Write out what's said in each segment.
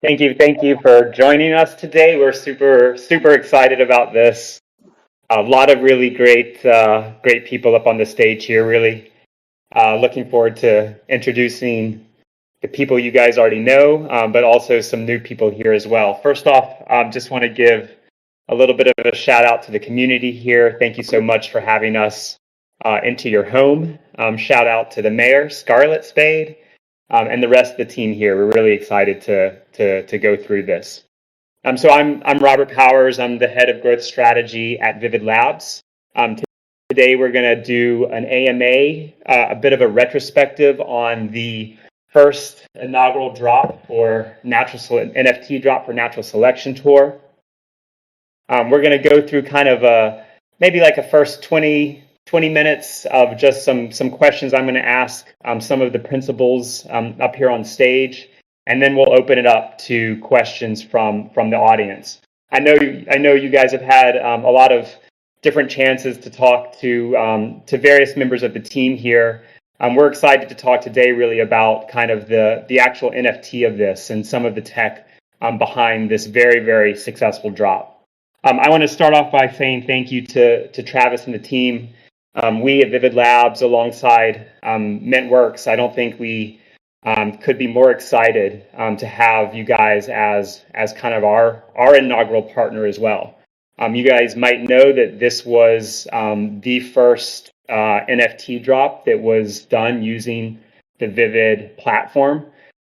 Thank you for joining us today. We're super excited about this. A lot of really great people up on the stage here. Really looking forward to introducing the people you guys already know, but also some new people here as well. First off, just want to give a little bit of a shout out to the community here. Thank you so much for having us into your home. Shout out to the mayor, Scarlett Spade, and the rest of the team here. We're really excited to go through this. So I'm Robert Powers. I'm the head of growth strategy at Vivid Labs. Today we're going to do an AMA, a bit of a retrospective on the first inaugural drop or NFT drop for Natural Selection Tour. We're going to go through kind of maybe like a first 20 minutes of just some questions I'm going to ask some of the principals up here on stage, and then we'll open it up to questions from the audience. I know you guys have had a lot of different chances to talk to various members of the team here. We're excited to talk today really about kind of the actual NFT of this and some of the tech behind this very successful drop. I want to start off by saying thank you to Travis and the team. We at Vivid Labs, alongside MintWorks, I don't think we could be more excited to have you guys as kind of our inaugural partner as well. You guys might know that this was the first NFT drop that was done using the Vivid platform.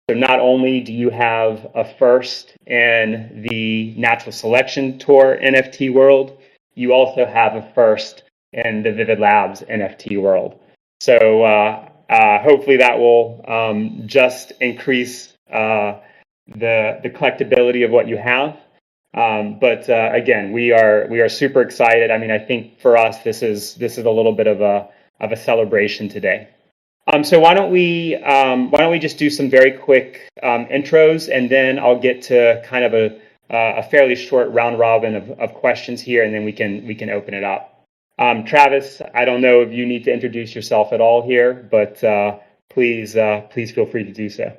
So not only do you have a first in the Natural Selection Tour NFT world, you also have a first in the Vivid Labs NFT world. So hopefully that will just increase the collectability of what you have. But again, we are super excited. I mean, I think for us this is a little bit of a celebration today. So why don't we just do some very quick intros, and then I'll get to kind of a fairly short round robin of questions here, and then we can open it up. Travis, I don't know if you need to introduce yourself at all here, but please feel free to do so.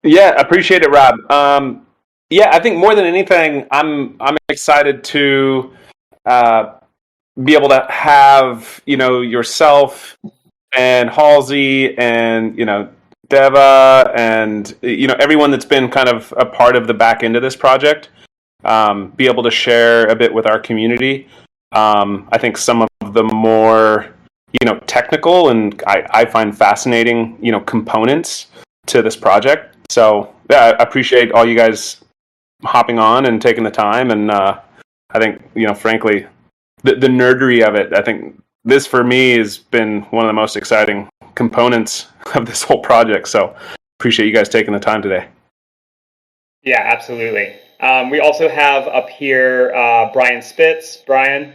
Yeah, appreciate it, Rob. Yeah, I think more than anything, I'm excited to be able to have yourself and Halsey and Deva and everyone that's been kind of a part of the back end of this project, be able to share a bit with our community. I think some of the more technical and I find fascinating components to this project. So yeah, I appreciate all you guys hopping on and taking the time, and I think frankly the nerdery of it, I think this for me has been one of the most exciting components of this whole project. So appreciate you guys taking the time today. Yeah, absolutely. We also have up here Brian Spitz. Brian.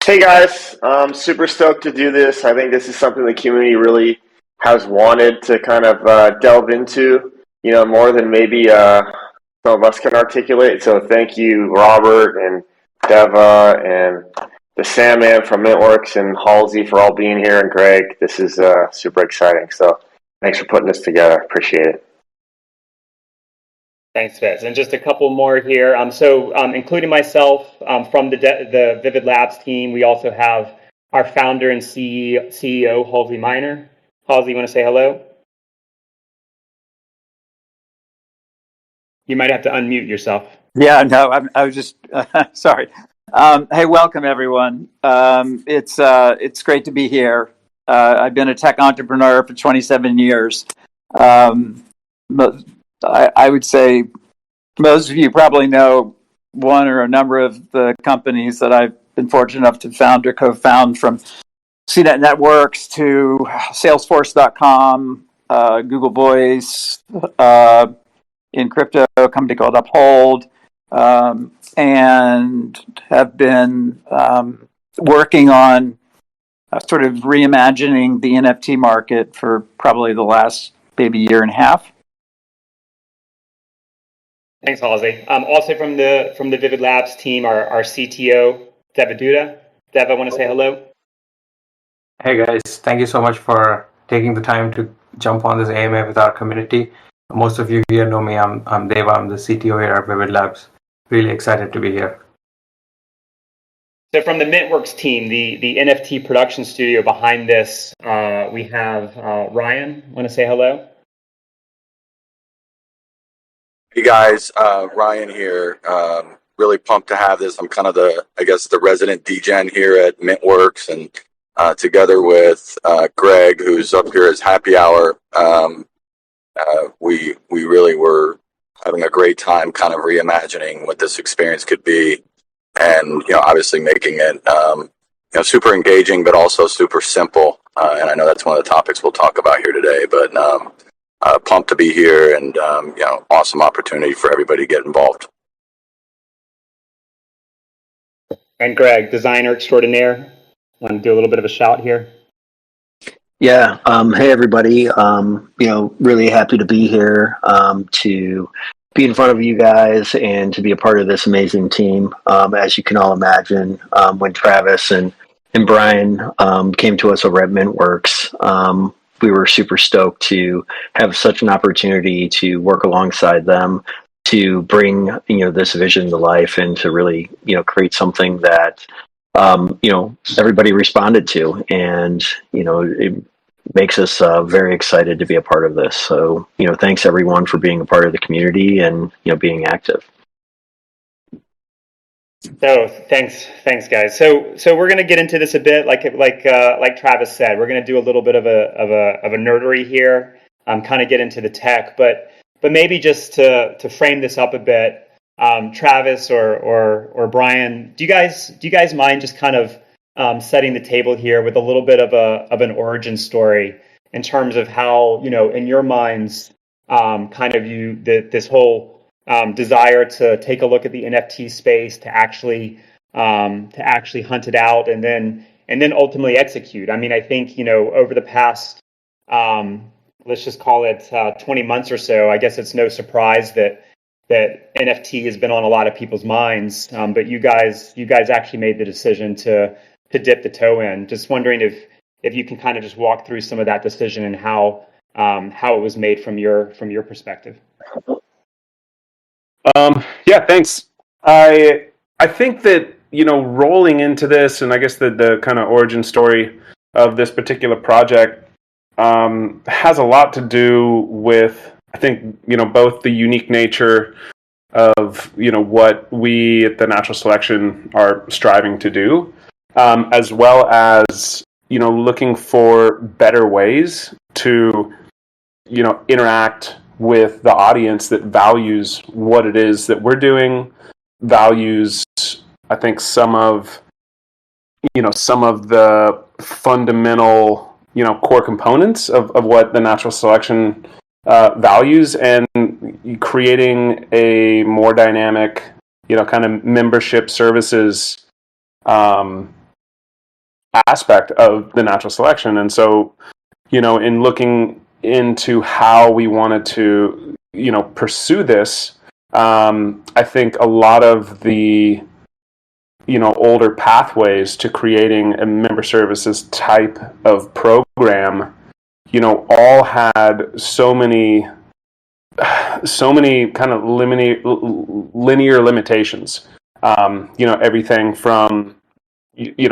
Hey guys, I'm super stoked to do this. I think this is something the community really has wanted to kind of delve into, more than maybe some of us can articulate. So thank you, Robert and Deva and the Sandman from MintWorks and Halsey for all being here, and Greg. This is super exciting. So thanks for putting this together. Appreciate it. Thanks, Fitz. And just a couple more here. So including myself from the Vivid Labs team, we also have our founder and CEO, Halsey Minor. Halsey, you want to say hello? You might have to unmute yourself. Yeah, no, I was just sorry. Hey, welcome everyone. It's great to be here. I've been a tech entrepreneur for 27 years. But I would say most of you probably know one or a number of the companies that I've been fortunate enough to found or co-found, from CNET Networks to Salesforce.com, Google Voice, in crypto, a company called Uphold, and have been working on sort of reimagining the NFT market for probably the last maybe year and a half. Thanks, Halsey. Also from the Vivid Labs team, our CTO, Devadutta. Dev, I want to say hello. Hey guys, thank you so much for taking the time to jump on this AMA with our community. Most of you here know me. I'm Deva. I'm the CTO here at Vivid Labs. Really excited to be here. So from the Mintworks team, the NFT production studio behind this, we have Ryan. Want to say hello? Hey guys, Ryan here. Really pumped to have this. I'm kind of the resident DGen here at Mintworks, and together with Greg, who's up here as Happy Hour, we really were having a great time, kind of reimagining what this experience could be, and obviously making it super engaging, but also super simple. And I know that's one of the topics we'll talk about here today, but. Pumped to be here, and awesome opportunity for everybody to get involved. And Greg, designer extraordinaire, want to do a little bit of a shout here? Yeah. Hey everybody. Really happy to be here, to be in front of you guys and to be a part of this amazing team. As you can all imagine, when Travis and Brian came to us over at Mintworks, we were super stoked to have such an opportunity to work alongside them to bring this vision to life and to really create something that everybody responded to, and it makes us very excited to be a part of this. So thanks everyone for being a part of the community and being active. So thanks guys. So we're going to get into this a bit, like Travis said. We're going to do a little bit of a nerdery here, kind of get into the tech, but maybe just to frame this up a bit, Travis or Brian, do you guys mind just kind of setting the table here with a little bit of an origin story in terms of how in your minds kind of this whole desire to take a look at the NFT space, to actually hunt it out, and then ultimately execute. I mean, I think over the past let's just call it 20 months or so, I guess it's no surprise that NFT has been on a lot of people's minds. But you guys actually made the decision to dip the toe in. Just wondering if you can kind of just walk through some of that decision and how it was made from your perspective. Yeah, thanks. I think that rolling into this, and I guess the kind of origin story of this particular project has a lot to do with, I think, both the unique nature of what we at the Natural Selection are striving to do, as well as looking for better ways to interact with the audience that values what it is that we're doing, values, I think, some of the fundamental, core components of what the Natural Selection values, and creating a more dynamic, kind of membership services aspect of the Natural Selection. And so, in looking into how we wanted to pursue this, I think a lot of the older pathways to creating a member services type of program all had so many kind of linear limitations. Everything from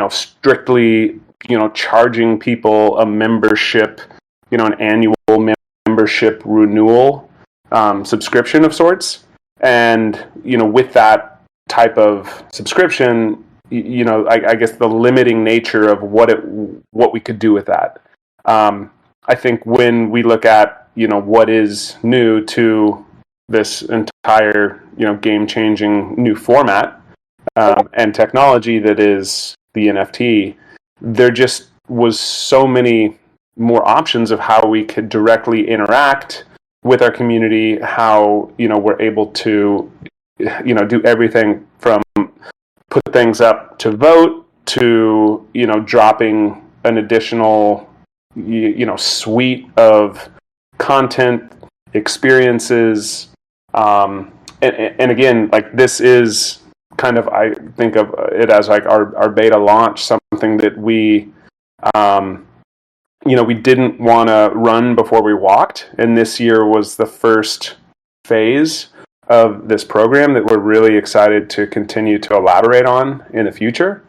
strictly charging people a membership, an annual membership renewal subscription of sorts, and with that type of subscription, I guess the limiting nature of what we could do with that. I think when we look at what is new to this entire game-changing new format and technology that is the NFT, there just was so many more options of how we could directly interact with our community, how we're able to do everything from put things up to vote to dropping an additional suite of content experiences, and again, like, this is kind of, I think of it as like our beta launch, something that we we didn't want to run before we walked, and this year was the first phase of this program that we're really excited to continue to elaborate on in the future.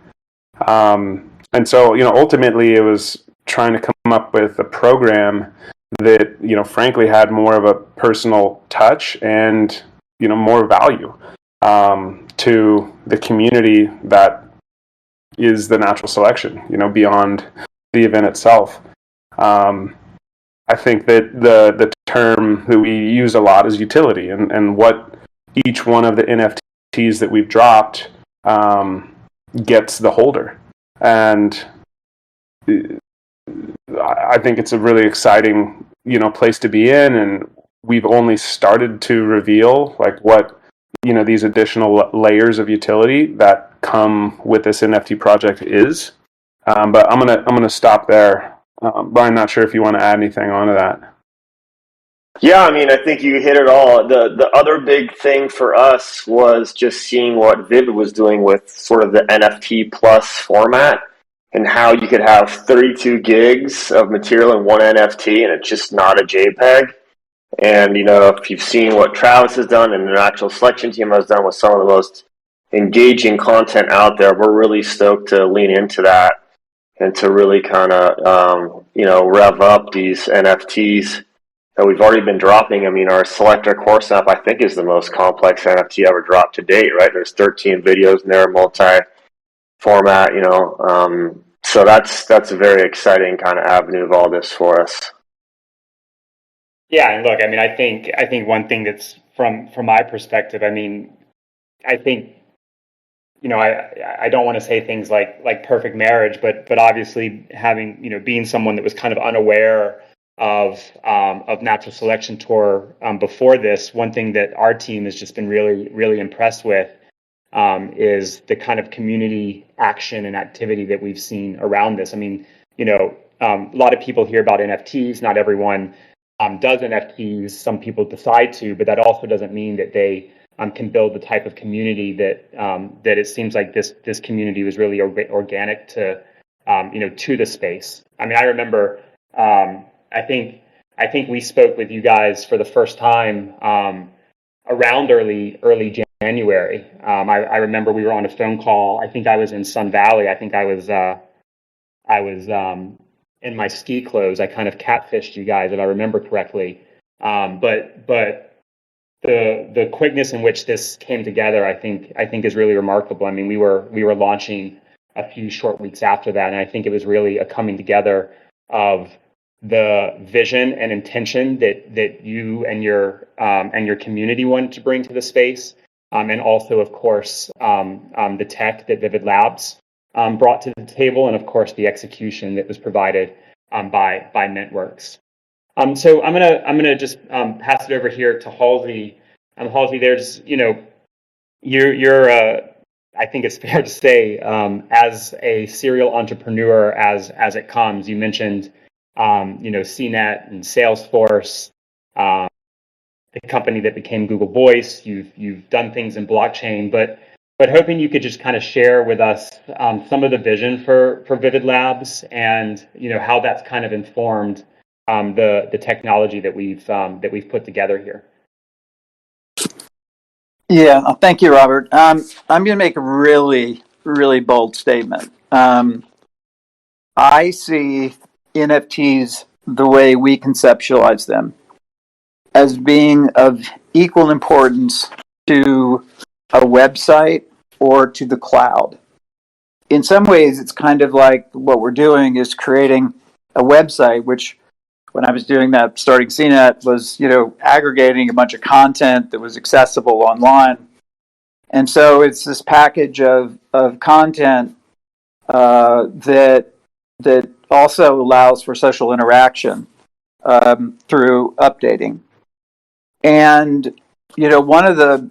And so, ultimately it was trying to come up with a program that, frankly had more of a personal touch and, more value to the community that is the natural selection, beyond the event itself. I think that the term that we use a lot is utility, and what each one of the NFTs that we've dropped gets the holder. And I think it's a really exciting, place to be in, and we've only started to reveal like what, these additional layers of utility that come with this NFT project is. But I'm gonna stop there. Brian, not sure if you want to add anything onto that. Yeah, I mean, I think you hit it all. The other big thing for us was just seeing what Vivid was doing with sort of the NFT plus format, and how you could have 32 gigs of material in one NFT and it's just not a JPEG. And, if you've seen what Travis has done and the Natural Selection team has done with some of the most engaging content out there, we're really stoked to lean into that and to really kind of, rev up these NFTs that we've already been dropping. I mean, our Selector course app, I think, is the most complex NFT ever dropped to date, right? There's 13 videos in there, multi-format, so that's a very exciting kind of avenue of all this for us. Yeah, and look, I mean, I think one thing that's from my perspective, I mean, I think, I don't want to say things like perfect marriage, but obviously having, being someone that was kind of unaware of Natural Selection Tour before this, one thing that our team has just been really, really impressed with is the kind of community action and activity that we've seen around this. I mean, a lot of people hear about NFTs. Not everyone does NFTs. Some people decide to, but that also doesn't mean that they can build the type of community that it seems like this community was really organic to to the space. I mean, I remember I think we spoke with you guys for the first time around early January. I remember we were on a phone call. I think I was in Sun Valley. I think I was in my ski clothes. I kind of catfished you guys, if I remember correctly. But the quickness in which this came together, I think is really remarkable. I mean, we were launching a few short weeks after that, and I think it was really a coming together of the vision and intention that you and your community wanted to bring to the space, and also, of course, the tech that Vivid Labs brought to the table, and of course the execution that was provided by Mintworks. So I'm gonna just pass it over here to Halsey. Halsey, there's you're I think it's fair to say as a serial entrepreneur as it comes. You mentioned CNET and Salesforce, the company that became Google Voice. You've done things in blockchain, but hoping you could just kind of share with us some of the vision for Vivid Labs and how that's kind of informed the technology that we've put together here. Yeah, thank you, Robert. I'm going to make a really, really bold statement. I see NFTs the way we conceptualize them as being of equal importance to a website or to the cloud. In some ways, it's kind of like what we're doing is creating a website, which when I was doing that, starting CNET, was aggregating a bunch of content that was accessible online. And so it's this package of content that also allows for social interaction through updating. And one of the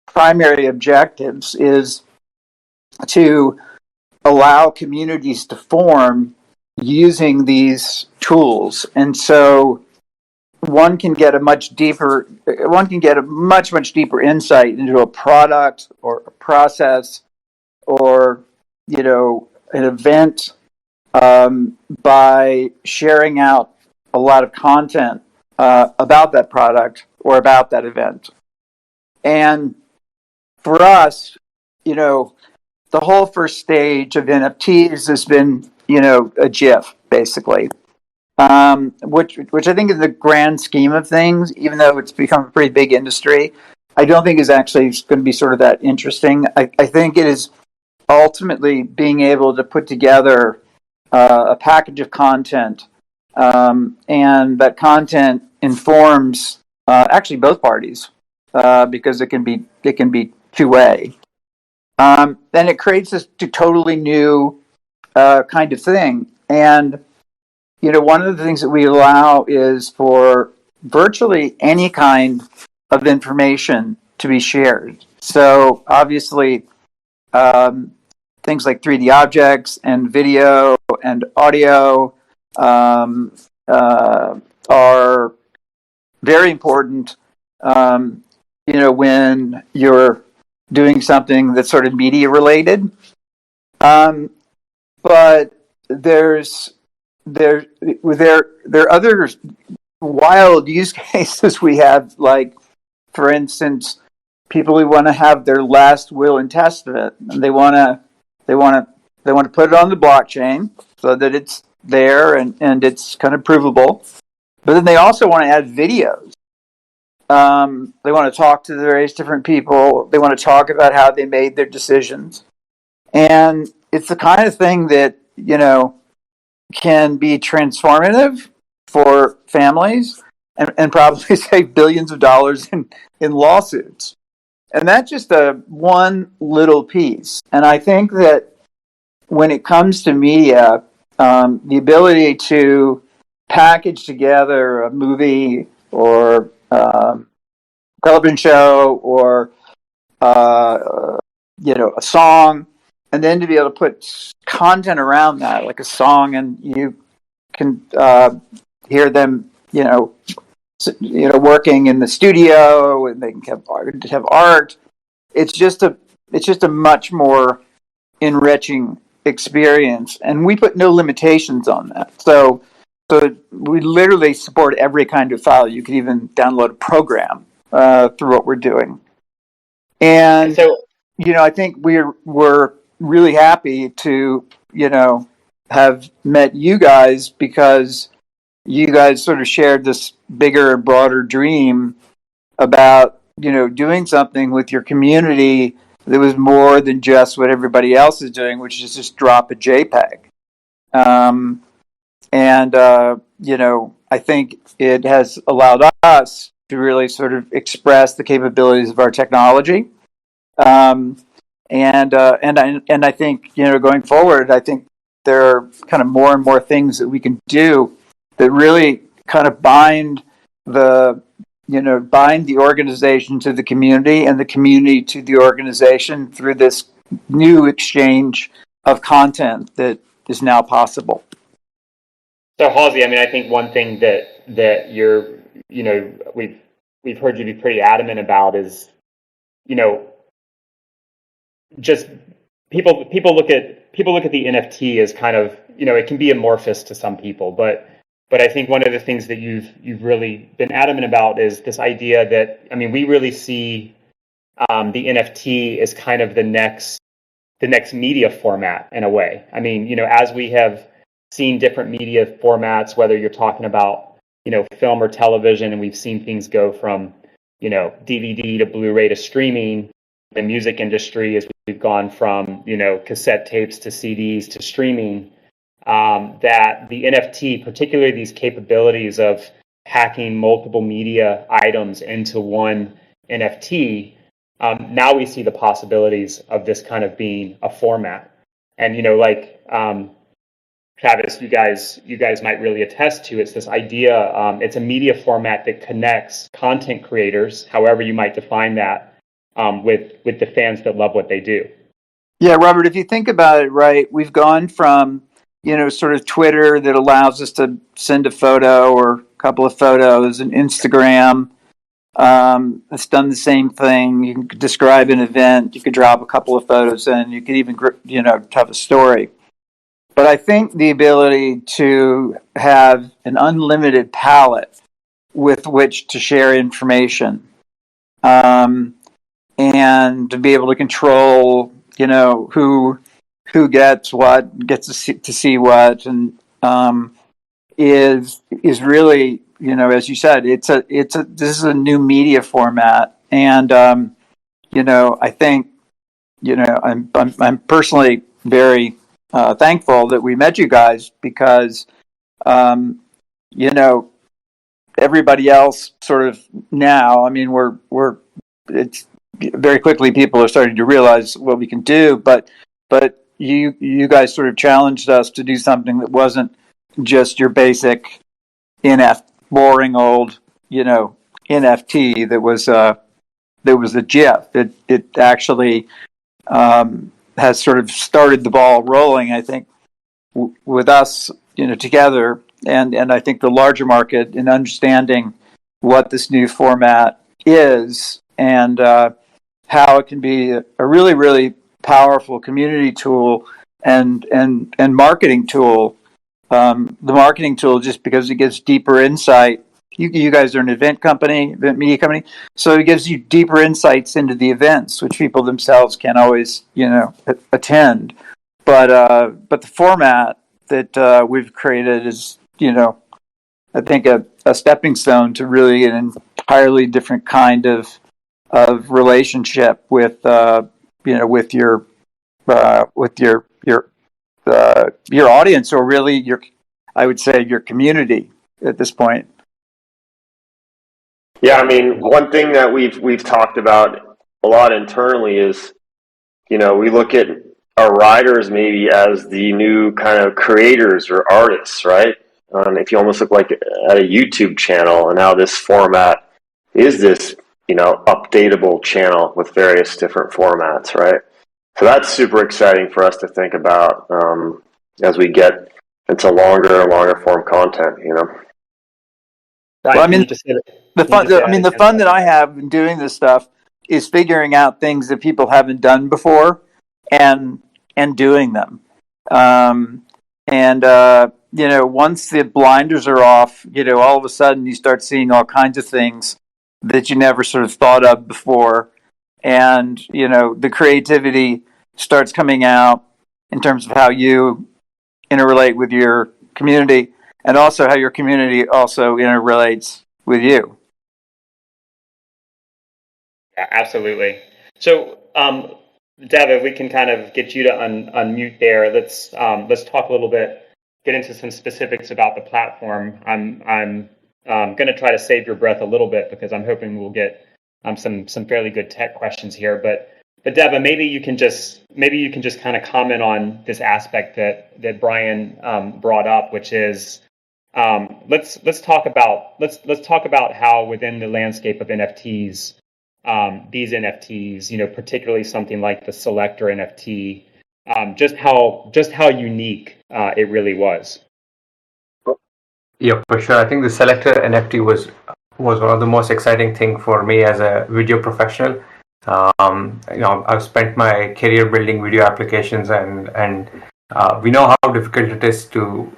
primary objectives is to allow communities to form using these tools. And so one can get a much deeper insight into a product or a process or an event by sharing out a lot of content about that product or about that event. And for us, the whole first stage of NFTs has been, a GIF, basically. Which I think in the grand scheme of things, even though it's become a pretty big industry, I don't think is actually going to be sort of that interesting. I think it is ultimately being able to put together a package of content, and that content informs actually both parties because it can be two-way, and it creates this totally new kind of thing. And one of the things that we allow is for virtually any kind of information to be shared. So obviously, things like 3D objects and video and audio are very important. When you're doing something that's sort of media related, but there are other wild use cases we have, like, for instance, people who want to have their last will and testament, and they want to put it on the blockchain so that it's there and it's kind of provable. But then they also want to add videos. They want to talk to the various different people. They want to talk about how they made their decisions. And it's the kind of thing that, can be transformative for families and probably save billions of dollars in lawsuits. And that's just one little piece. And I think that when it comes to media, the ability to package together a movie or television show or a song, and then to be able to put content around that, like a song, and you can hear them, working in the studio, and they can have art. It's just a much more enriching experience, and we put no limitations on that. So we literally support every kind of file. You can even download a program through what we're doing. And so, I think we're really happy to, have met you guys, because you guys sort of shared this bigger and broader dream about, doing something with your community that was more than just what everybody else is doing, which is just drop a JPEG. I think it has allowed us to really sort of express the capabilities of our technology. And I think, going forward, I think there are kind of more and more things that we can do that really kind of bind the organization to the community and the community to the organization through this new exchange of content that is now possible. So Halsey, I think one thing that you're, we've heard you be pretty adamant about is, just people look at the NFT as kind of, it can be amorphous to some people, but I think one of the things that you've really been adamant about is this idea that, we really see the NFT as kind of the next media format in a way. As we have seen different media formats, whether you're talking about, film or television, and we've seen things go from, DVD to Blu-ray to streaming. The music industry, as we've gone from, cassette tapes to CDs to streaming, that the NFT, particularly these capabilities of packing multiple media items into one NFT, now we see the possibilities of this kind of being a format. And, Travis, you guys might really attest to, it's this idea, it's a media format that connects content creators, however you might define that, with the fans that love what they do. Yeah, Robert, if you think about it, right, we've gone from, sort of Twitter that allows us to send a photo or a couple of photos, and Instagram that's done the same thing. You can describe an event, you could drop a couple of photos in, you could even, have a story. But I think the ability to have an unlimited palette with which to share information, and to be able to control, who gets what, gets to see what, and is really, as you said, this is a new media format, and I think, I'm personally very thankful that we met you guys, because everybody else sort of now, I mean, it's very quickly people are starting to realize what we can do, but you guys sort of challenged us to do something that wasn't just your basic boring old, NFT that was a GIF. It actually has sort of started the ball rolling, I think, with us, together, and I think the larger market in understanding what this new format is, and how it can be a really, really powerful community tool and marketing tool. The marketing tool, just because it gives deeper insight. You guys are an event media company, so it gives you deeper insights into the events, which people themselves can't always, attend. But the format that we've created is, I think a stepping stone to really an entirely different kind of relationship with, with your audience, or really I would say your community at this point. Yeah, I mean, one thing that we've talked about a lot internally is, we look at our riders maybe as the new kind of creators or artists, right? If you almost look like at a YouTube channel, and now this format is this, updatable channel with various different formats, right? So that's super exciting for us to think about as we get into longer and longer form content, Well, I mean, the fun that I have in doing this stuff is figuring out things that people haven't done before, and doing them. Once the blinders are off, all of a sudden you start seeing all kinds of things that you never sort of thought of before, and the creativity starts coming out in terms of how you interrelate with your community, and also how your community also interrelates with you. Yeah, absolutely. So, Dev, if we can kind of get you to unmute there, let's talk a little bit, get into some specifics about the platform. I'm going to try to save your breath a little bit, because I'm hoping we'll get some fairly good tech questions here. But Deva, maybe you can just kind of comment on this aspect that Brian brought up, which is let's talk about how within the landscape of NFTs, these NFTs, particularly something like the Selector NFT, just how unique it really was. Yeah, for sure. I think the Selector NFT was one of the most exciting thing for me as a video professional. I've spent my career building video applications, and we know how difficult it is to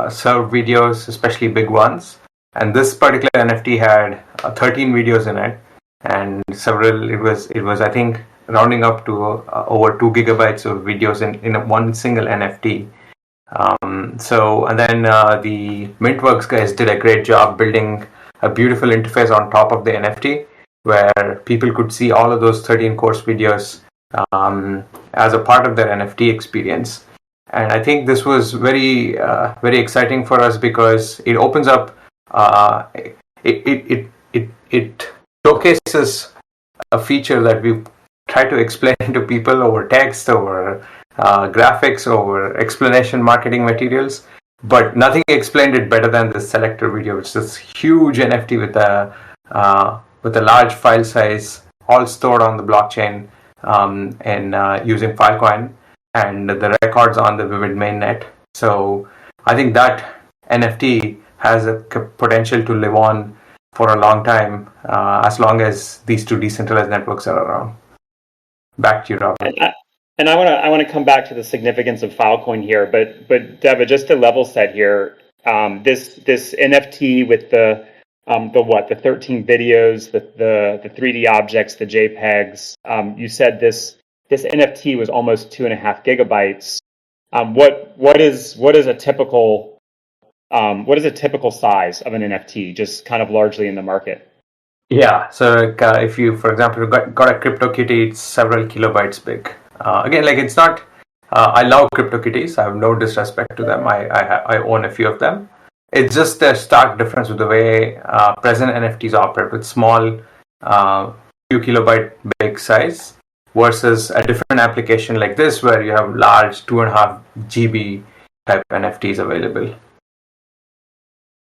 serve videos, especially big ones. And this particular NFT had 13 videos in it, and several. It was I think rounding up to over 2 gigabytes of videos in one single NFT. And then the Mintworks guys did a great job building a beautiful interface on top of the NFT, where people could see all of those 13 course videos as a part of their NFT experience. And I think this was very very exciting for us, because it opens up it showcases a feature that we try to explain to people over text, over graphics, over explanation marketing materials, but nothing explained it better than this Selector video, which is this huge NFT with a large file size, all stored on the blockchain, and using Filecoin, and the records on the Vivid mainnet. So I think that NFT has a potential to live on for a long time, as long as these two decentralized networks are around. Back to you, Robert. And I want to come back to the significance of Filecoin here, but Deva, just to level set here, this NFT with the 13 videos, the 3D objects, the JPEGs. You said this NFT was almost 2.5 gigabytes. What is a typical size of an NFT, just kind of largely in the market? Yeah, so if you, for example, got a CryptoKitty, it's several kilobytes big. Again, like it's not. I love CryptoKitties. I have no disrespect to them. I own a few of them. It's just a stark difference with the way present NFTs operate with small, few kilobyte big size versus a different application like this where you have large 2.5 GB type NFTs available.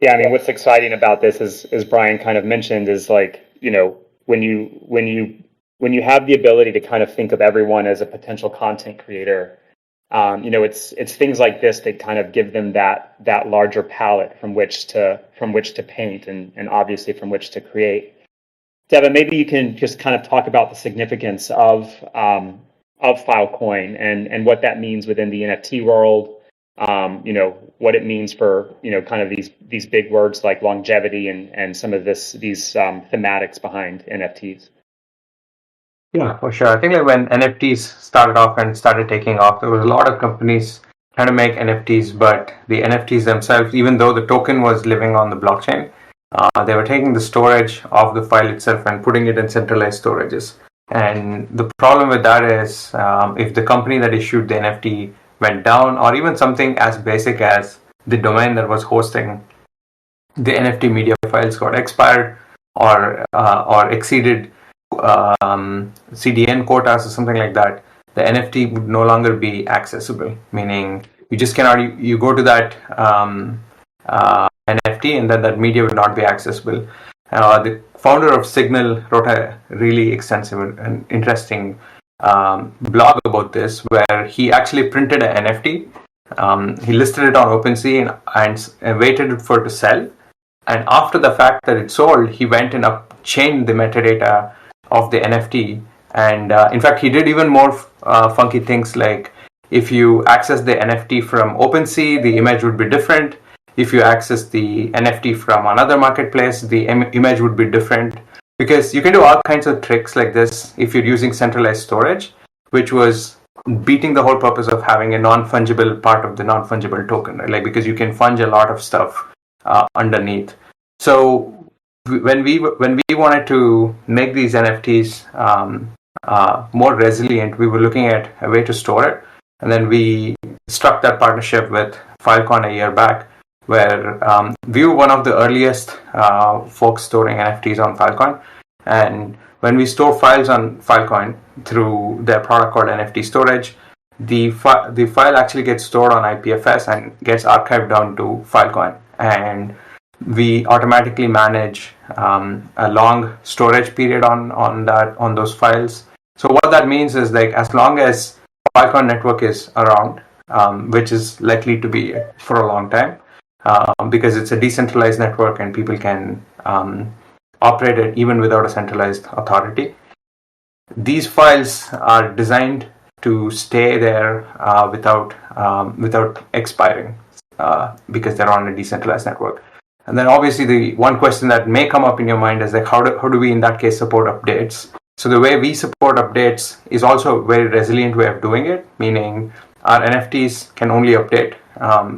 Yeah, I mean, what's exciting about this is, as Brian kind of mentioned, is like, when you have the ability to kind of think of everyone as a potential content creator, it's things like this that kind of give them that larger palette from which to paint and obviously from which to create. Devin, maybe you can just kind of talk about the significance of Filecoin and what that means within the NFT world. What it means for kind of these big words like longevity and some of these thematics behind NFTs. Yeah, for sure. I think like when NFTs started off and started taking off, there was a lot of companies trying to make NFTs, but the NFTs themselves, even though the token was living on the blockchain, they were taking the storage of the file itself and putting it in centralized storages. And the problem with that is if the company that issued the NFT went down, or even something as basic as the domain that was hosting the NFT media files got expired or exceeded CDN quotas or something like that, the NFT would no longer be accessible. Meaning, you just cannot. You go to that NFT, and then that media would not be accessible. The founder of Signal wrote a really extensive and interesting blog about this, where he actually printed an NFT. He listed it on OpenSea and waited for it to sell. And after the fact that it sold, he went and chained the metadata of the NFT. And in fact, he did even more funky things, like if you access the NFT from OpenSea, the image would be different. If you access the NFT from another marketplace, the image would be different. Because you can do all kinds of tricks like this if you're using centralized storage, which was beating the whole purpose of having a non-fungible part of the non-fungible token, right? Like, because you can funge a lot of stuff underneath. So when we wanted to make these NFTs more resilient, we were looking at a way to store it, and then we struck that partnership with Filecoin a year back, where we were one of the earliest folks storing NFTs on Filecoin. And when we store files on Filecoin through their product called NFT Storage, the file actually gets stored on IPFS and gets archived down to Filecoin. And we automatically manage a long storage period on those files. So what that means is, like, as long as Filecoin network is around, which is likely to be for a long time, because it's a decentralized network and people can operate it even without a centralized authority. These files are designed to stay there without expiring because they're on a decentralized network. And then obviously the one question that may come up in your mind is, like, how do we in that case support updates? So the way we support updates is also a very resilient way of doing it, meaning our NFTs can only update.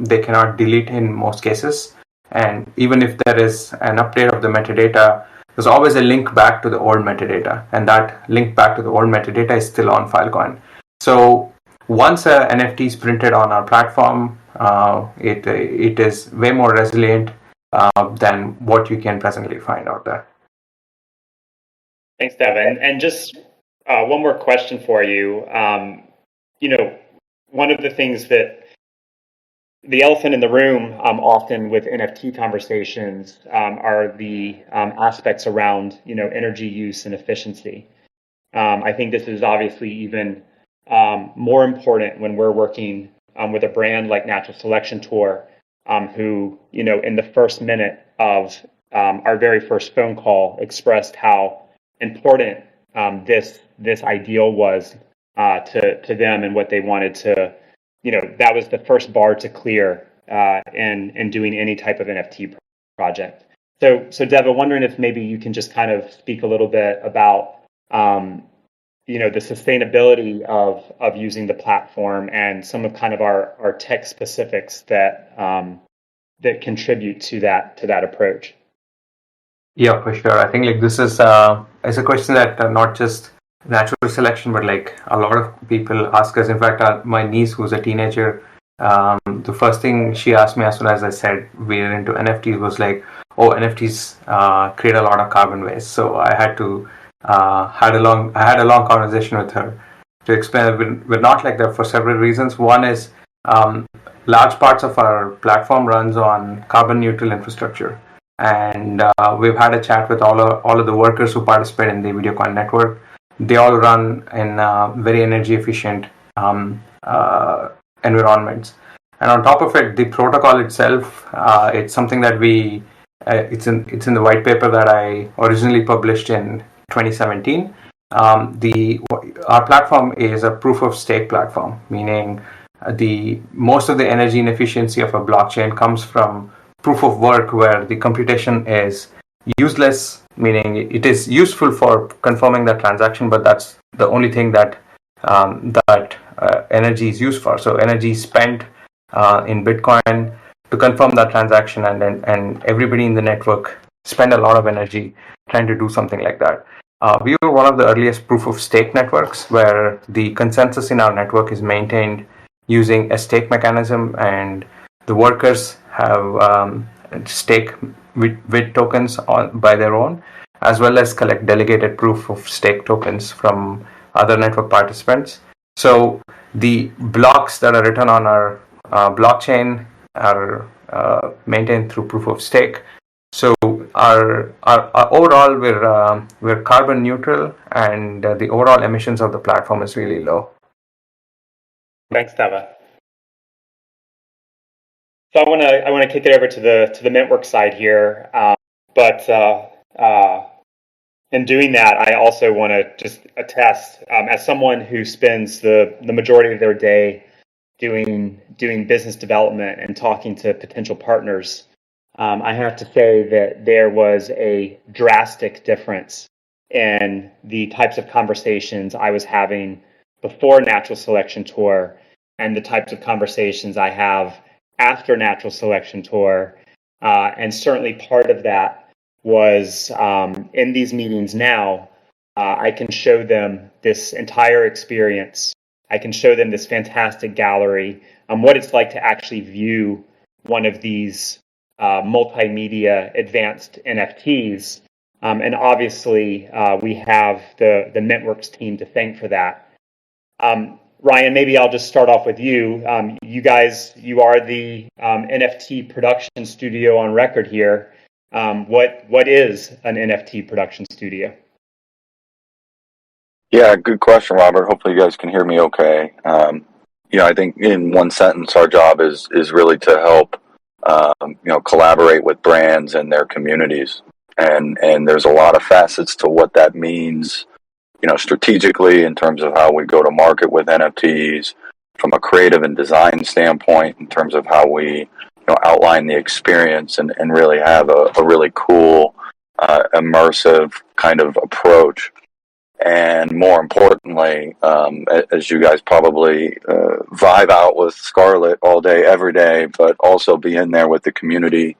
They cannot delete in most cases. And even if there is an update of the metadata, there's always a link back to the old metadata. And that link back to the old metadata is still on Filecoin. So once an NFT is printed on our platform, it is way more resilient than what you can presently find out there. Thanks, Devin. And just one more question for you. One of the things that the elephant in the room often with NFT conversations are the aspects around energy use and efficiency. I think this is obviously even more important when we're working with a brand like Natural Selection Tour, who in the first minute of our very first phone call expressed how important this ideal was to them and what they wanted to, that was the first bar to clear in doing any type of NFT project. So Dev, I'm wondering if maybe you can just kind of speak a little bit about the sustainability of using the platform and some of kind of our tech specifics that contribute to that approach. Yeah, for sure. I think like this is a question that not just natural selection, but like a lot of people ask us. In fact, my niece, who's a teenager, the first thing she asked me as soon as I said we're into NFTs was like, "Oh, NFTs create a lot of carbon waste." So I had to had a long conversation with her to explain that we're not like that for several reasons. One is large parts of our platform runs on carbon neutral infrastructure. And we've had a chat with all of the workers who participate in the Videocoin network. They all run in very energy efficient environments. And on top of it, the protocol itself, it's something that it's in the white paper that I originally published in 2017. Our platform is a proof of stake platform, meaning most of the energy inefficiency of a blockchain comes from proof of work, where the computation is useless, meaning it is useful for confirming that transaction, but that's the only thing that energy is used for. So energy is spent in Bitcoin to confirm that transaction, and everybody in the network spend a lot of energy trying to do something like that. We were one of the earliest proof of stake networks, where the consensus in our network is maintained using a stake mechanism, and the workers have stake with tokens by their own, as well as collect delegated proof of stake tokens from other network participants. So the blocks that are written on our blockchain are maintained through proof of stake. So our overall we're carbon neutral, and the overall emissions of the platform is really low. Thanks, Deva. So I want to kick it over to the network side here, but in doing that, I also want to just attest, as someone who spends the majority of their day doing business development and talking to potential partners, I have to say that there was a drastic difference in the types of conversations I was having before Natural Selection Tour and the types of conversations I have after Natural Selection Tour. And certainly part of that was in these meetings now, I can show them this entire experience. I can show them this fantastic gallery, what it's like to actually view one of these multimedia advanced NFTs. And obviously, we have the networks team to thank for that. Ryan, maybe I'll just start off with you. You are the NFT production studio on record here. What is an NFT production studio? Yeah, good question, Robert. Hopefully you guys can hear me okay. I think in one sentence, our job is really to help, collaborate with brands and their communities. And there's a lot of facets to what that means, strategically in terms of how we go to market with NFTs, from a creative and design standpoint, in terms of how we, outline the experience and really have a really cool, immersive kind of approach. And more importantly, as you guys probably vibe out with Scarlett all day, every day, but also be in there with the community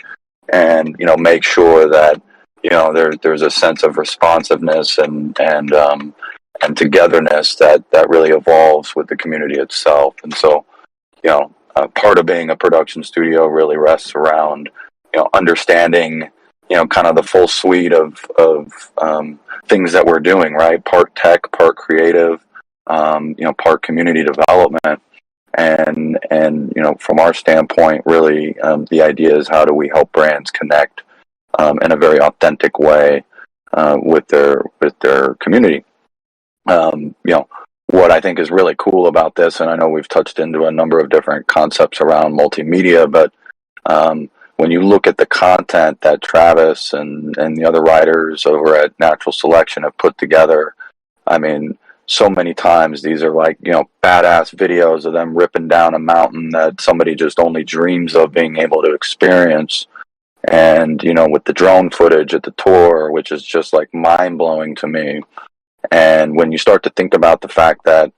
and, make sure that, there's a sense of responsiveness and togetherness that really evolves with the community itself. And so, part of being a production studio really rests around, understanding, kind of the full suite of things that we're doing, right? Part tech, part creative, part community development. And from our standpoint, really, the idea is how do we help brands connect in a very authentic way with their community. What I think is really cool about this, and I know we've touched into a number of different concepts around multimedia, but when you look at the content that Travis and the other writers over at Natural Selection have put together, I mean, so many times these are like, badass videos of them ripping down a mountain that somebody just only dreams of being able to experience. And, with the drone footage at the tour, which is just like mind blowing to me. And when you start to think about the fact that,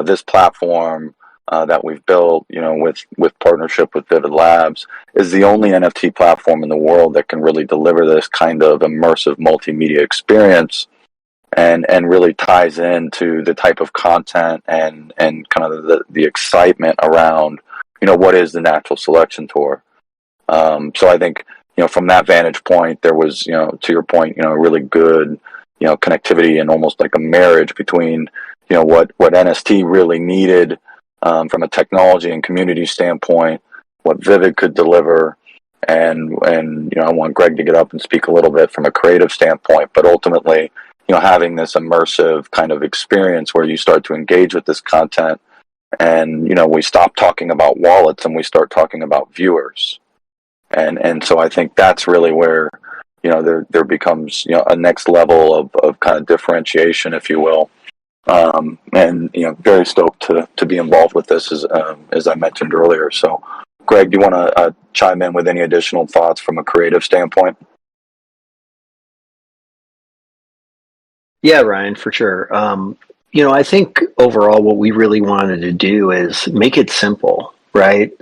this platform that we've built, with partnership with Vivid Labs, is the only NFT platform in the world that can really deliver this kind of immersive multimedia experience, and really ties into the type of content and kind of the excitement around, what is the Natural Selection Tour. So I think, from that vantage point, there was, to your point, really good, connectivity and almost like a marriage between, what NST really needed, from a technology and community standpoint, what Vivid could deliver, and I want Greg to get up and speak a little bit from a creative standpoint, but ultimately, having this immersive kind of experience where you start to engage with this content, and we stop talking about wallets and we start talking about viewers, and so I think that's really where there becomes a next level of kind of differentiation, if you will. And very stoked to be involved with this, as I mentioned earlier. So, Greg, do you want to chime in with any additional thoughts from a creative standpoint? Yeah, Ryan, for sure. I think overall what we really wanted to do is make it simple, right?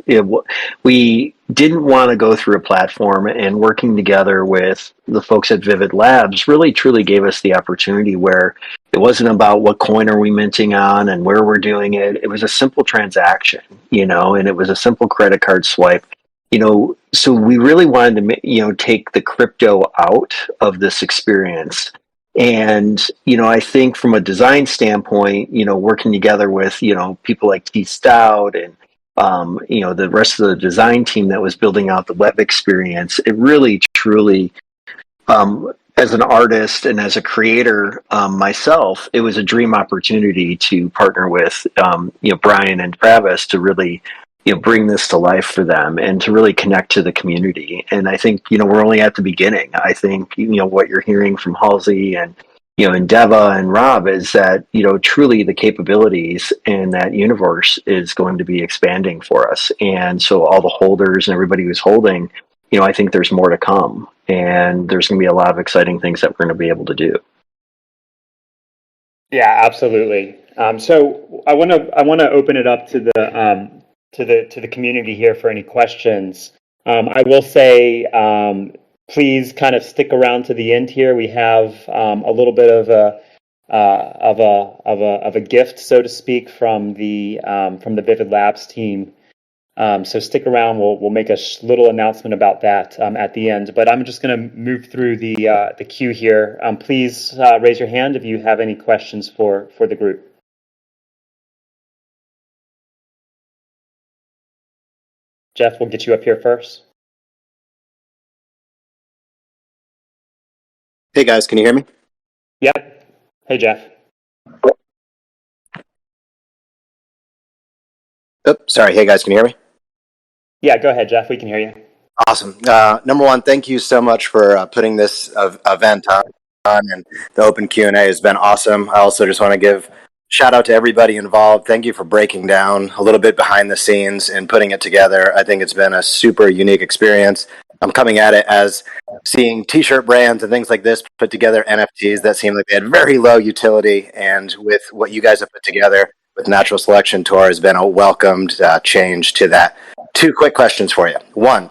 We didn't want to go through a platform, and working together with the folks at Vivid Labs really truly gave us the opportunity where it wasn't about what coin are we minting on and where we're doing it. It was a simple transaction, and it was a simple credit card swipe. So we really wanted to, take the crypto out of this experience. And, I think from a design standpoint, working together with, people like T Stout and, the rest of the design team that was building out the web experience, it really, truly, as an artist and as a creator myself, it was a dream opportunity to partner with, Brian and Travis to really, bring this to life for them and to really connect to the community. And I think, we're only at the beginning. I think, what you're hearing from Halsey and, and Deva and Rob is that, truly the capabilities in that universe is going to be expanding for us. And so all the holders and everybody who's holding, I think there's more to come, and there's going to be a lot of exciting things that we're going to be able to do. Yeah, absolutely. So I want to open it up to the community here for any questions. I will say, please kind of stick around to the end here. We have a little bit of a gift, so to speak, from the Vivid Labs team. So stick around. We'll make a little announcement about that at the end. But I'm just going to move through the queue here. Please raise your hand if you have any questions for the group. Jeff, we'll get you up here first. Hey guys, can you hear me? Yep. Hey, Jeff. Oh, sorry. Hey guys, can you hear me? Yeah, go ahead, Jeff. We can hear you. Awesome. Number one, thank you so much for putting this event on, and the open Q&A has been awesome. I also just want to give shout out to everybody involved. Thank you for breaking down a little bit behind the scenes and putting it together. I think it's been a super unique experience. I'm coming at it as seeing t-shirt brands and things like this put together NFTs that seem like they had very low utility, and with what you guys have put together with Natural Selection Tour has been a welcomed change to that. Two quick questions for you. One,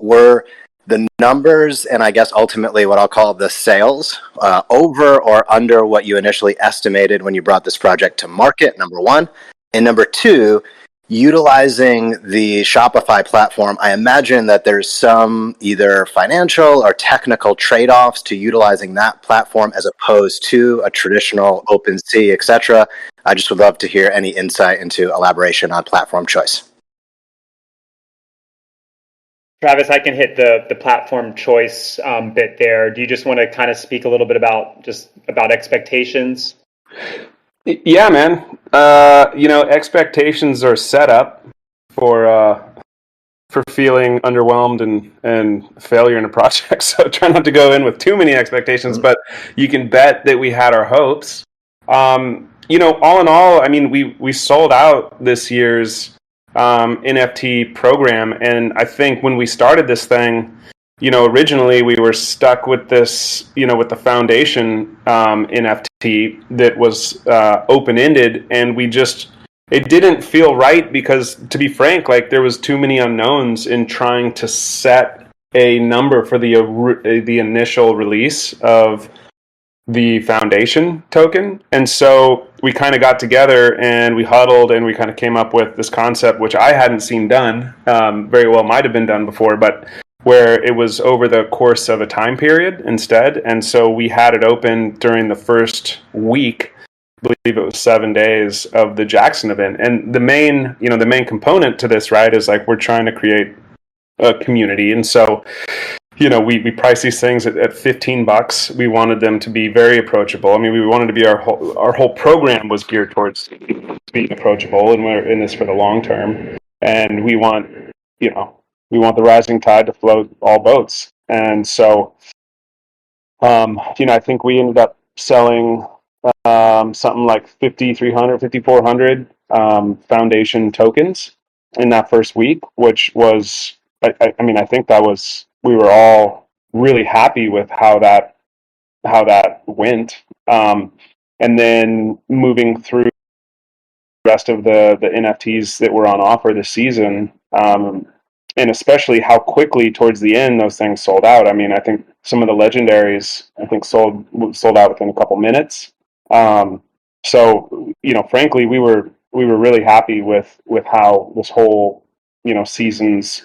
were the numbers, and I guess ultimately what I'll call the sales, over or under what you initially estimated when you brought this project to market, number one? And number two, utilizing the Shopify platform, I imagine that there's some either financial or technical trade-offs to utilizing that platform as opposed to a traditional OpenSea, etc. I just would love to hear any insight into elaboration on platform choice. Travis, I can hit the platform choice bit there. Do you just want to kind of speak a little bit about expectations? Yeah, man. Expectations are set up for feeling underwhelmed and failure in a project. So try not to go in with too many expectations, but you can bet that we had our hopes. All in all, I mean, we sold out this year's NFT program, and I think when we started this thing, originally we were stuck with this, with the foundation NFT that was open-ended, and it didn't feel right because, to be frank, like there was too many unknowns in trying to set a number for the initial release of the foundation token. And so we kind of got together and we huddled and we kind of came up with this concept, which I hadn't seen done, very well might have been done before, but where it was over the course of a time period instead. And so we had it open during the first week, I believe it was 7 days of the Jackson event. And the main component to this, right, is like we're trying to create a community. And so we price these things at $15. We wanted them to be very approachable. I mean, we wanted to be our whole program was geared towards being approachable, and we're in this for the long term. And we want the rising tide to float all boats. And so, I think we ended up selling something like 5,300, 5,400 foundation tokens in that first week, which was, I think that was, we were all really happy with how that went. And then moving through the rest of the NFTs that were on offer this season, and especially how quickly towards the end those things sold out. I mean, I think some of the legendaries sold out within a couple minutes. So frankly, we were really happy with how this whole season's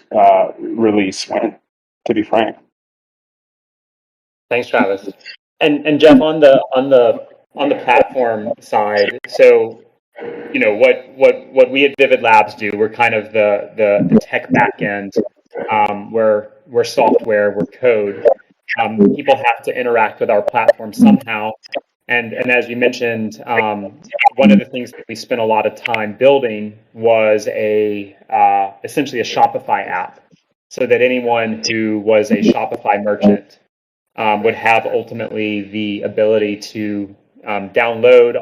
release went, to be frank. Thanks, Travis. And Jeff, on the platform side, so what we at Vivid Labs do, we're kind of the tech backend. We're software, we're code. People have to interact with our platform somehow. And as you mentioned, one of the things that we spent a lot of time building was essentially a Shopify app, so that anyone who was a Shopify merchant would have ultimately the ability to download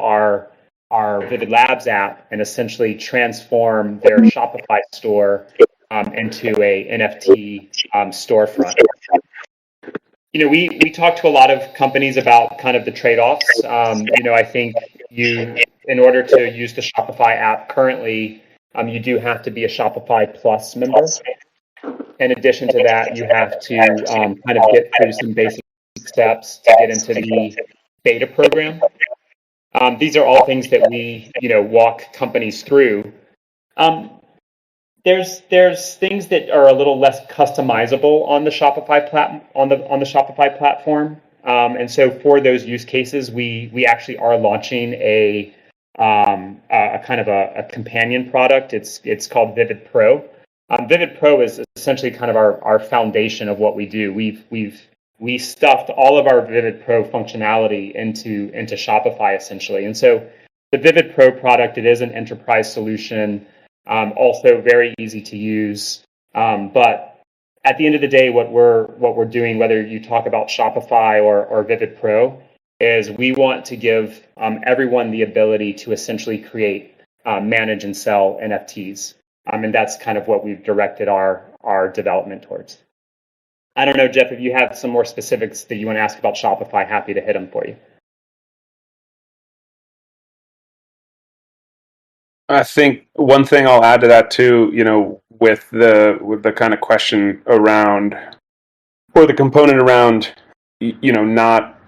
our Vivid Labs app and essentially transform their Shopify store into a NFT storefront. We talk to a lot of companies about kind of the trade-offs. I think in order to use the Shopify app currently, you do have to be a Shopify Plus member. In addition to that, you have to kind of get through some basic steps to get into the beta program. These are all things that we, walk companies through. There's things that are a little less customizable on the Shopify Shopify platform, and so for those use cases, we actually are launching a kind of a companion product. It's called Vivid Pro. Vivid Pro is essentially kind of our foundation of what we do. We stuffed all of our Vivid Pro functionality into Shopify essentially, and so the Vivid Pro product, it is an enterprise solution. Also very easy to use, but at the end of the day, what we're doing, whether you talk about Shopify or Vivid Pro, is we want to give everyone the ability to essentially create, manage, and sell NFTs, and that's kind of what we've directed our development towards. I don't know, Jeff, if you have some more specifics that you want to ask about Shopify, happy to hit them for you. I think one thing I'll add to that too, with the kind of question around, or the component around, not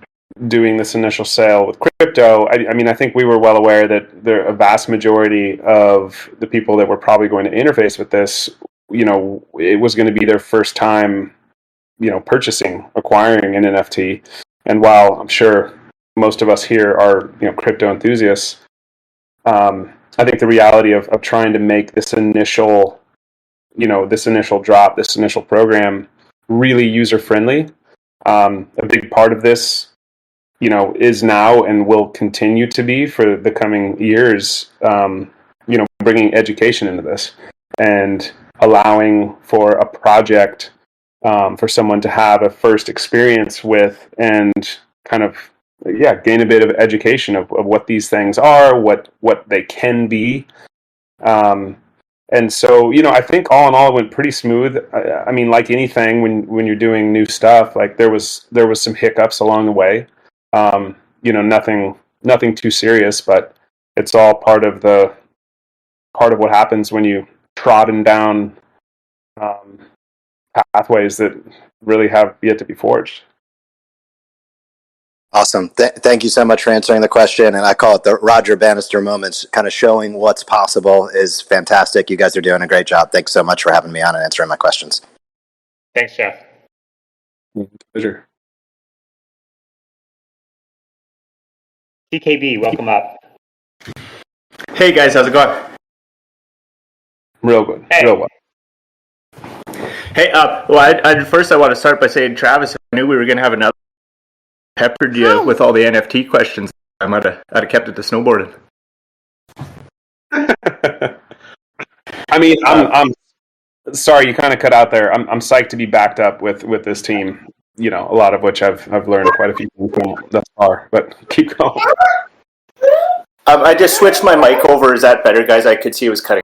doing this initial sale with crypto. I think we were well aware that a vast majority of the people that were probably going to interface with this, it was going to be their first time, acquiring an NFT. And while I'm sure most of us here are, crypto enthusiasts, I think the reality of trying to make this initial drop, this initial program really user friendly. A big part of this, is now and will continue to be for the coming years, bringing education into this and allowing for a project for someone to have a first experience with and kind of gain a bit of education of what these things are, what they can be. And so, I think all in all, it went pretty smooth. I mean, like anything, when you're doing new stuff, like there was some hiccups along the way. Nothing too serious, but it's all part of what happens when you trodden down pathways that really have yet to be forged. Awesome. Thank you so much for answering the question. And I call it the Roger Bannister moments. Kind of showing what's possible is fantastic. You guys are doing a great job. Thanks so much for having me on and answering my questions. Thanks, Jeff. Pleasure. TKB, welcome up. Hey guys, how's it going? Real good. Hey. Real well. Hey, well, first I want to start by saying, Travis, I knew we were going to have another. Peppered you with all the NFT questions. I might have kept it to snowboarding. I mean, I'm sorry, you kind of cut out there. I'm psyched to be backed up with this team. A lot of which I've learned quite a few things from thus far. But keep going. I just switched my mic over. Is that better, guys? I could see it was cutting.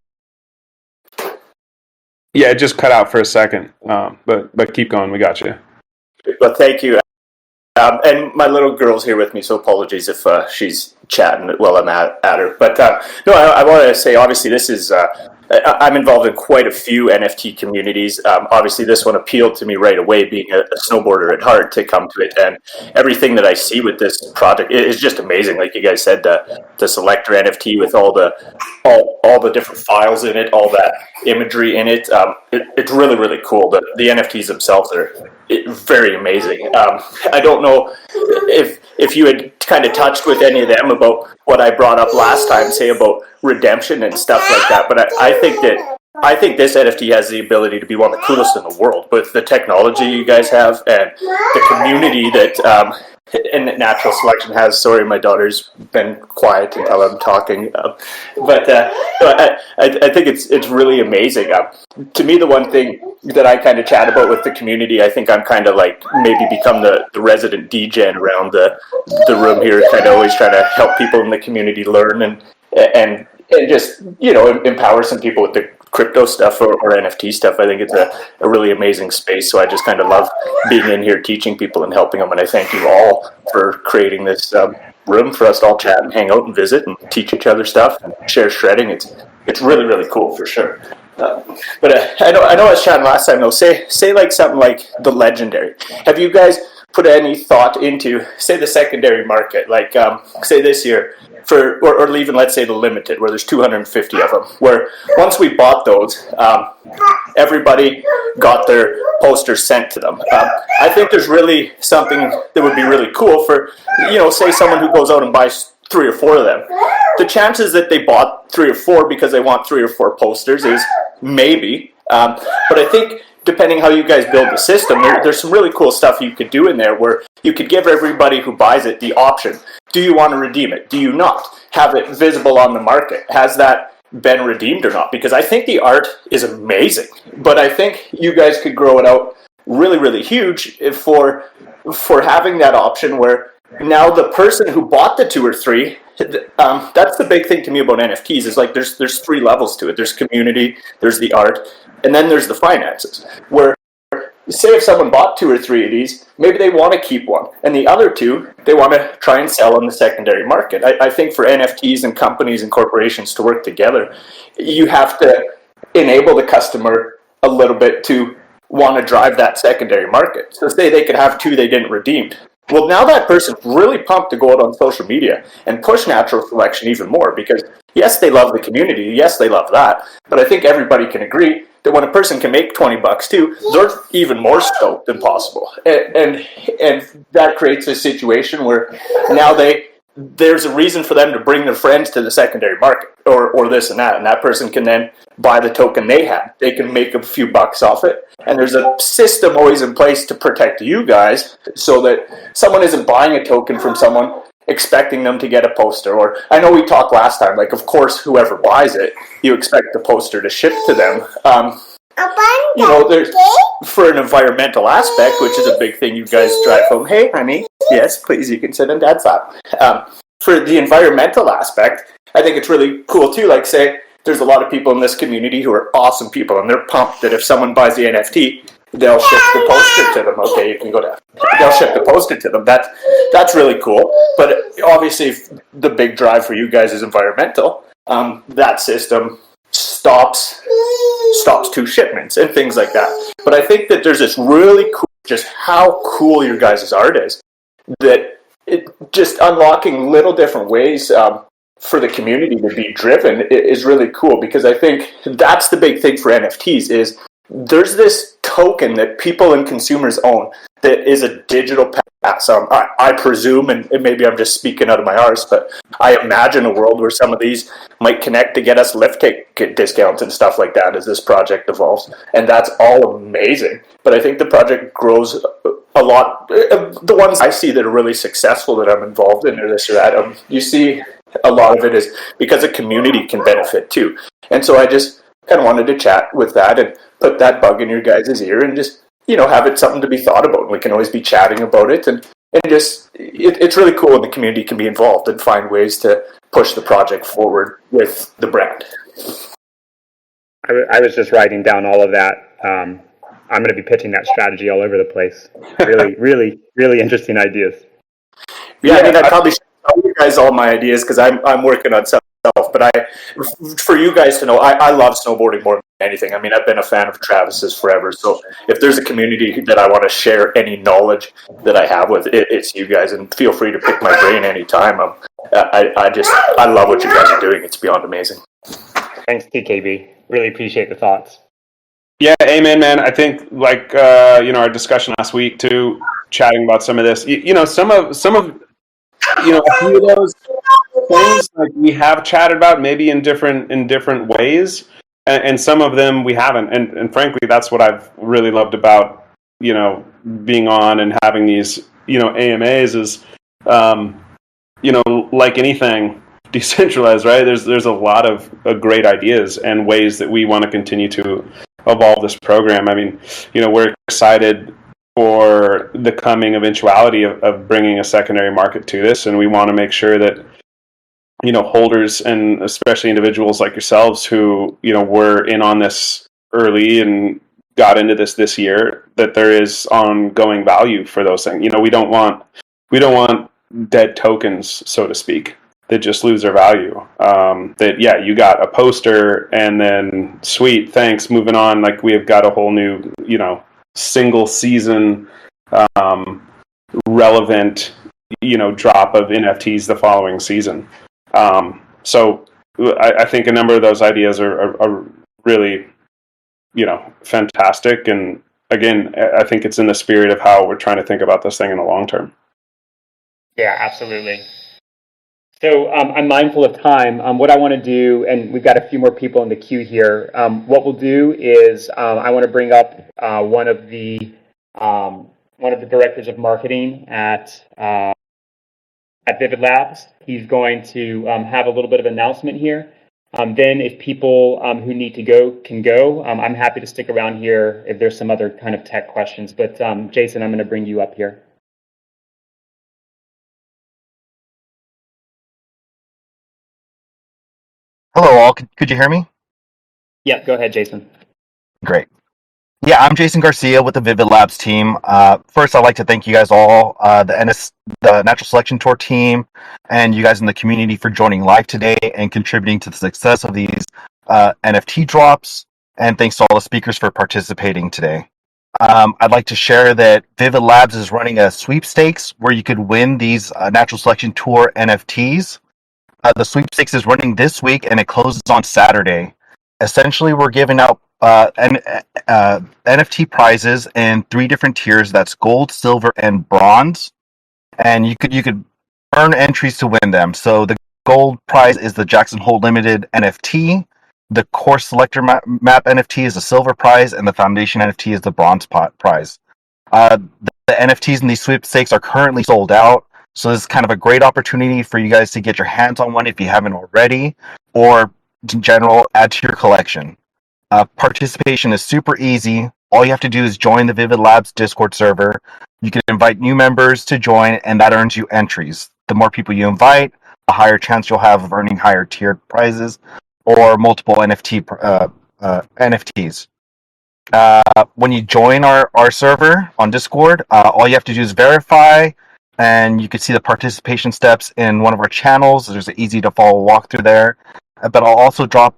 Yeah, it just cut out for a second. But keep going. We got you. Well, thank you. And my little girl's here with me, so apologies if she's chatting while I'm at her. But no, I want to say, obviously, this is I'm involved in quite a few NFT communities. Obviously, this one appealed to me right away, being a snowboarder at heart, to come to it. And everything that I see with this project is just amazing. Like you guys said, the Selector NFT with all the different files in it, all that imagery in it. It's really, really cool. The NFTs themselves are very amazing. I don't know if you had kind of touched with any of them about what I brought up last time, say about redemption and stuff like that, but I think this NFT has the ability to be one of the coolest in the world with the technology you guys have and the community that and Natural Selection has. Sorry, my daughter's been quiet until I'm talking, but I think it's really amazing. To me, the one thing that I kind of chat about with the community, I think I'm kind of like maybe become the resident DJ around the room here, kind of always trying to help people in the community learn and just empower some people with the crypto stuff or NFT stuff. I think it's a really amazing space. So I just kind of love being in here teaching people and helping them. And I thank you all for creating this room for us to all chat and hang out and visit and teach each other stuff and share shredding. It's really, really cool for sure. But I know I was chatting last time though. Say like something like the legendary. Have you guys put any thought into, say, the secondary market? Like say this year, or even let's say the limited, where there's 250 of them, where once we bought those, everybody got their posters sent to them. I think there's really something that would be really cool for, say someone who goes out and buys 3 or 4 of them. The chances that they bought 3 or 4 because they want 3 or 4 posters is maybe, but I think depending how you guys build the system, there's some really cool stuff you could do in there where you could give everybody who buys it the option. Do you want to redeem it? Do you not? Have it visible on the market? Has that been redeemed or not? Because I think the art is amazing, but I think you guys could grow it out really, really huge for having that option where now the person who bought the 2 or 3, that's the big thing to me about NFTs is like there's 3 levels to it. There's community, there's the art, and then there's the finances, where say if someone bought 2 or 3 of these, maybe they want to keep one, and the other 2 they want to try and sell on the secondary market. I think for NFTs and companies and corporations to work together, you have to enable the customer a little bit to want to drive that secondary market. So say they could have 2 they didn't redeem. Well, now that person's really pumped to go out on social media and push Natural Selection even more because, yes, they love the community. Yes, they love that. But I think everybody can agree that when a person can make $20 too, they're even more stoked than possible. And that creates a situation where now there's a reason for them to bring their friends to the secondary market or this and that person can then buy the token they had. They can make a few bucks off it, and there's a system always in place to protect you guys so that someone isn't buying a token from someone expecting them to get a poster. Or I know we talked last time, like of course whoever buys it, you expect the poster to ship to them. there's for an environmental aspect, which is a big thing you guys drive home. Hey, honey, yes, please, you can sit on Dad's lap. For the environmental aspect, I think it's really cool too. Like, say, there's a lot of people in this community who are awesome people, and they're pumped that if someone buys the NFT, they'll ship the poster to them. Okay, you can go to. They'll ship the poster to them. That's really cool. But obviously, if the big drive for you guys is environmental, that system stops 2 shipments and things like that. But I think that there's this really cool, just how cool your guys' art is, that it just unlocking little different ways for the community to be driven is really cool, because I think that's the big thing for NFTs is there's this token that people and consumers own that is a digital pass. I presume, and maybe I'm just speaking out of my arse, but I imagine a world where some of these might connect to get us lift ticket discounts and stuff like that as this project evolves. And that's all amazing. But I think the project grows a lot. The ones I see that are really successful that I'm involved in or this or that, you see a lot of it is because a community can benefit too. And so I just kind of wanted to chat with that and put that bug in your guys' ear and just, have it something to be thought about. We can always be chatting about it, and just it's really cool when the community can be involved and find ways to push the project forward with the brand. I was just writing down all of that. I'm going to be pitching that strategy all over the place. Really, really, really interesting ideas. Yeah, I mean, I probably should tell you guys all my ideas because I'm working on some stuff. But for you guys to know, I love snowboarding more than anything. I mean, I've been a fan of Travis's forever. So if there's a community that I want to share any knowledge that I have with, it's you guys. And feel free to pick my brain anytime. I love what you guys are doing. It's beyond amazing. Thanks, TKB. Really appreciate the thoughts. Yeah, amen, man. I think our discussion last week too, chatting about some of this. Some of a few of those things like we have chatted about maybe in different ways, and some of them we haven't. And frankly, that's what I've really loved about being on and having these AMAs is like anything decentralized, right? There's a lot of great ideas and ways that we want to continue to evolve this program. I mean, we're excited for the coming eventuality of bringing a secondary market to this, and we want to make sure that holders and especially individuals like yourselves who were in on this early and got into this year, that there is ongoing value for those things. We don't want dead tokens, so to speak, that just lose their value. You got a poster and then sweet, thanks, moving on. Like we have got a whole new single season relevant drop of NFTs the following season. So I think a number of those ideas are really fantastic, and again I think it's in the spirit of how we're trying to think about this thing in the long term. Yeah, absolutely. So I'm mindful of time. What I want to do, and we've got a few more people in the queue here. What we'll do is I want to bring up one of the directors of marketing at Vivid Labs. He's going to have a little bit of announcement here. Then if people who need to go can go, I'm happy to stick around here if there's some other kind of tech questions. But Jason, I'm going to bring you up here. Hello, all. Could you hear me? Yeah, go ahead, Jason. Great. Yeah, I'm Jason Garcia with the Vivid Labs team. First, I'd like to thank you guys all, the Natural Selection Tour team, and you guys in the community for joining live today and contributing to the success of these NFT drops. And thanks to all the speakers for participating today. I'd like to share that Vivid Labs is running a sweepstakes where you could win these Natural Selection Tour NFTs. The sweepstakes is running this week and it closes on Saturday. Essentially, we're giving out NFT prizes in 3 different tiers. That's gold, silver, and bronze. And you could earn entries to win them. So the gold prize is the Jackson Hole Limited NFT. The Course Selector Map NFT is the silver prize, and the Foundation NFT is the bronze prize. The NFTs in these sweepstakes are currently sold out. So this is kind of a great opportunity for you guys to get your hands on one if you haven't already, or in general, add to your collection. Participation is super easy. All you have to do is join the Vivid Labs Discord server. You can invite new members to join, and that earns you entries. The more people you invite, the higher chance you'll have of earning higher tiered prizes or multiple NFTs. When you join our server on Discord, all you have to do is verify, and you can see the participation steps in one of our channels. There's an easy to follow walkthrough there. But I'll also drop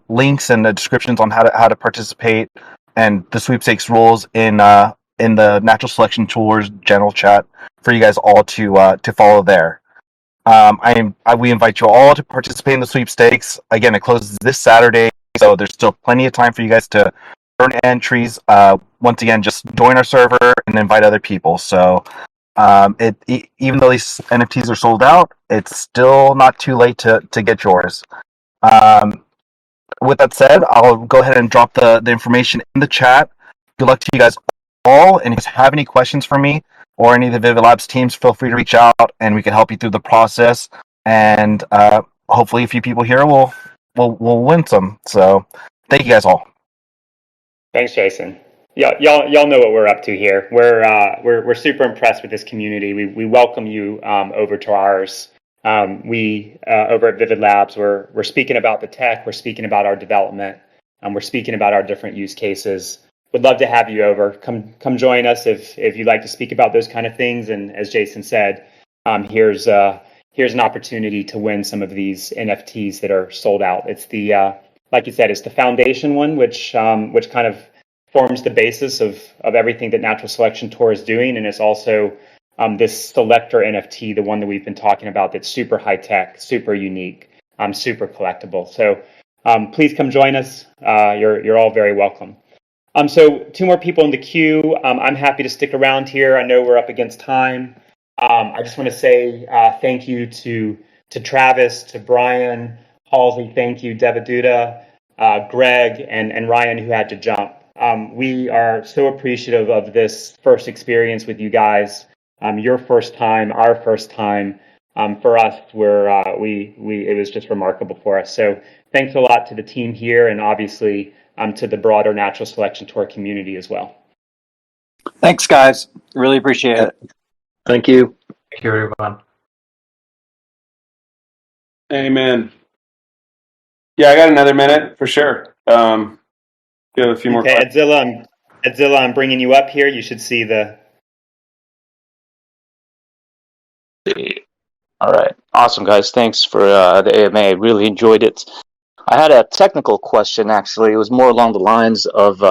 links and the descriptions on how to participate and the sweepstakes rules in the Natural Selection Tours general chat for you guys all to follow there. We invite you all to participate in the sweepstakes. Again, it closes this Saturday, so there's still plenty of time for you guys to earn entries. Once again, just join our server and invite other people. So even though these NFTs are sold out, it's still not too late to get yours. With that said, I'll go ahead and drop the information in the chat. Good luck to you guys all, and if you have any questions for me or any of the Vivid Labs teams, feel free to reach out, and we can help you through the process. And hopefully, a few people here will win some. So, thank you guys all. Thanks, Jason. Y'all know what we're up to here. We're super impressed with this community. We welcome you over to ours. We over at Vivid Labs, we're speaking about the tech, we're speaking about our development, we're speaking about our different use cases. Would love to have you over. Come join us if you'd like to speak about those kind of things. And as Jason said, here's an opportunity to win some of these NFTs that are sold out. It's the like you said, it's the foundation one, which kind of forms the basis of everything that Natural Selection Tour is doing, and it's also this Selector NFT, the one that we've been talking about, that's super high tech, super unique, super collectible. So please come join us. You're all very welcome. So 2 more people in the queue. I'm happy to stick around here. I know we're up against time. I just want to say thank you to Travis, to Brian, Halsey, thank you, Devadutta, Greg, and Ryan, who had to jump. We are so appreciative of this first experience with you guys. Your first time, our first time. For us, it was just remarkable for us. So thanks a lot to the team here, and obviously to the broader Natural Selection Tour community as well. Thanks, guys. Really appreciate it. Thank you. Thank you, everyone. Amen. Yeah, I got another minute for sure. Give a few more. Okay, Godzilla, I'm bringing you up here. You should see the. All right. Awesome, guys. Thanks for the AMA. I really enjoyed it. I had a technical question, actually. It was more along the lines of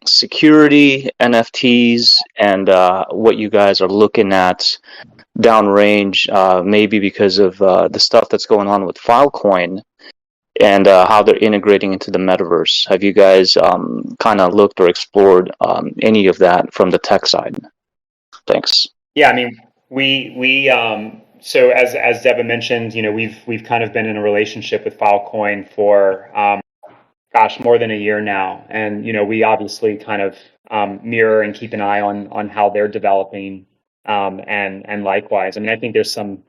security, NFTs, and what you guys are looking at downrange, maybe because of the stuff that's going on with Filecoin and how they're integrating into the metaverse. Have you guys kind of looked or explored any of that from the tech side? Thanks. Yeah, I mean, we so as Devin mentioned, we've kind of been in a relationship with Falcoin for more than a year now, and we obviously kind of mirror and keep an eye on how they're developing, and likewise. I mean, I think there's some,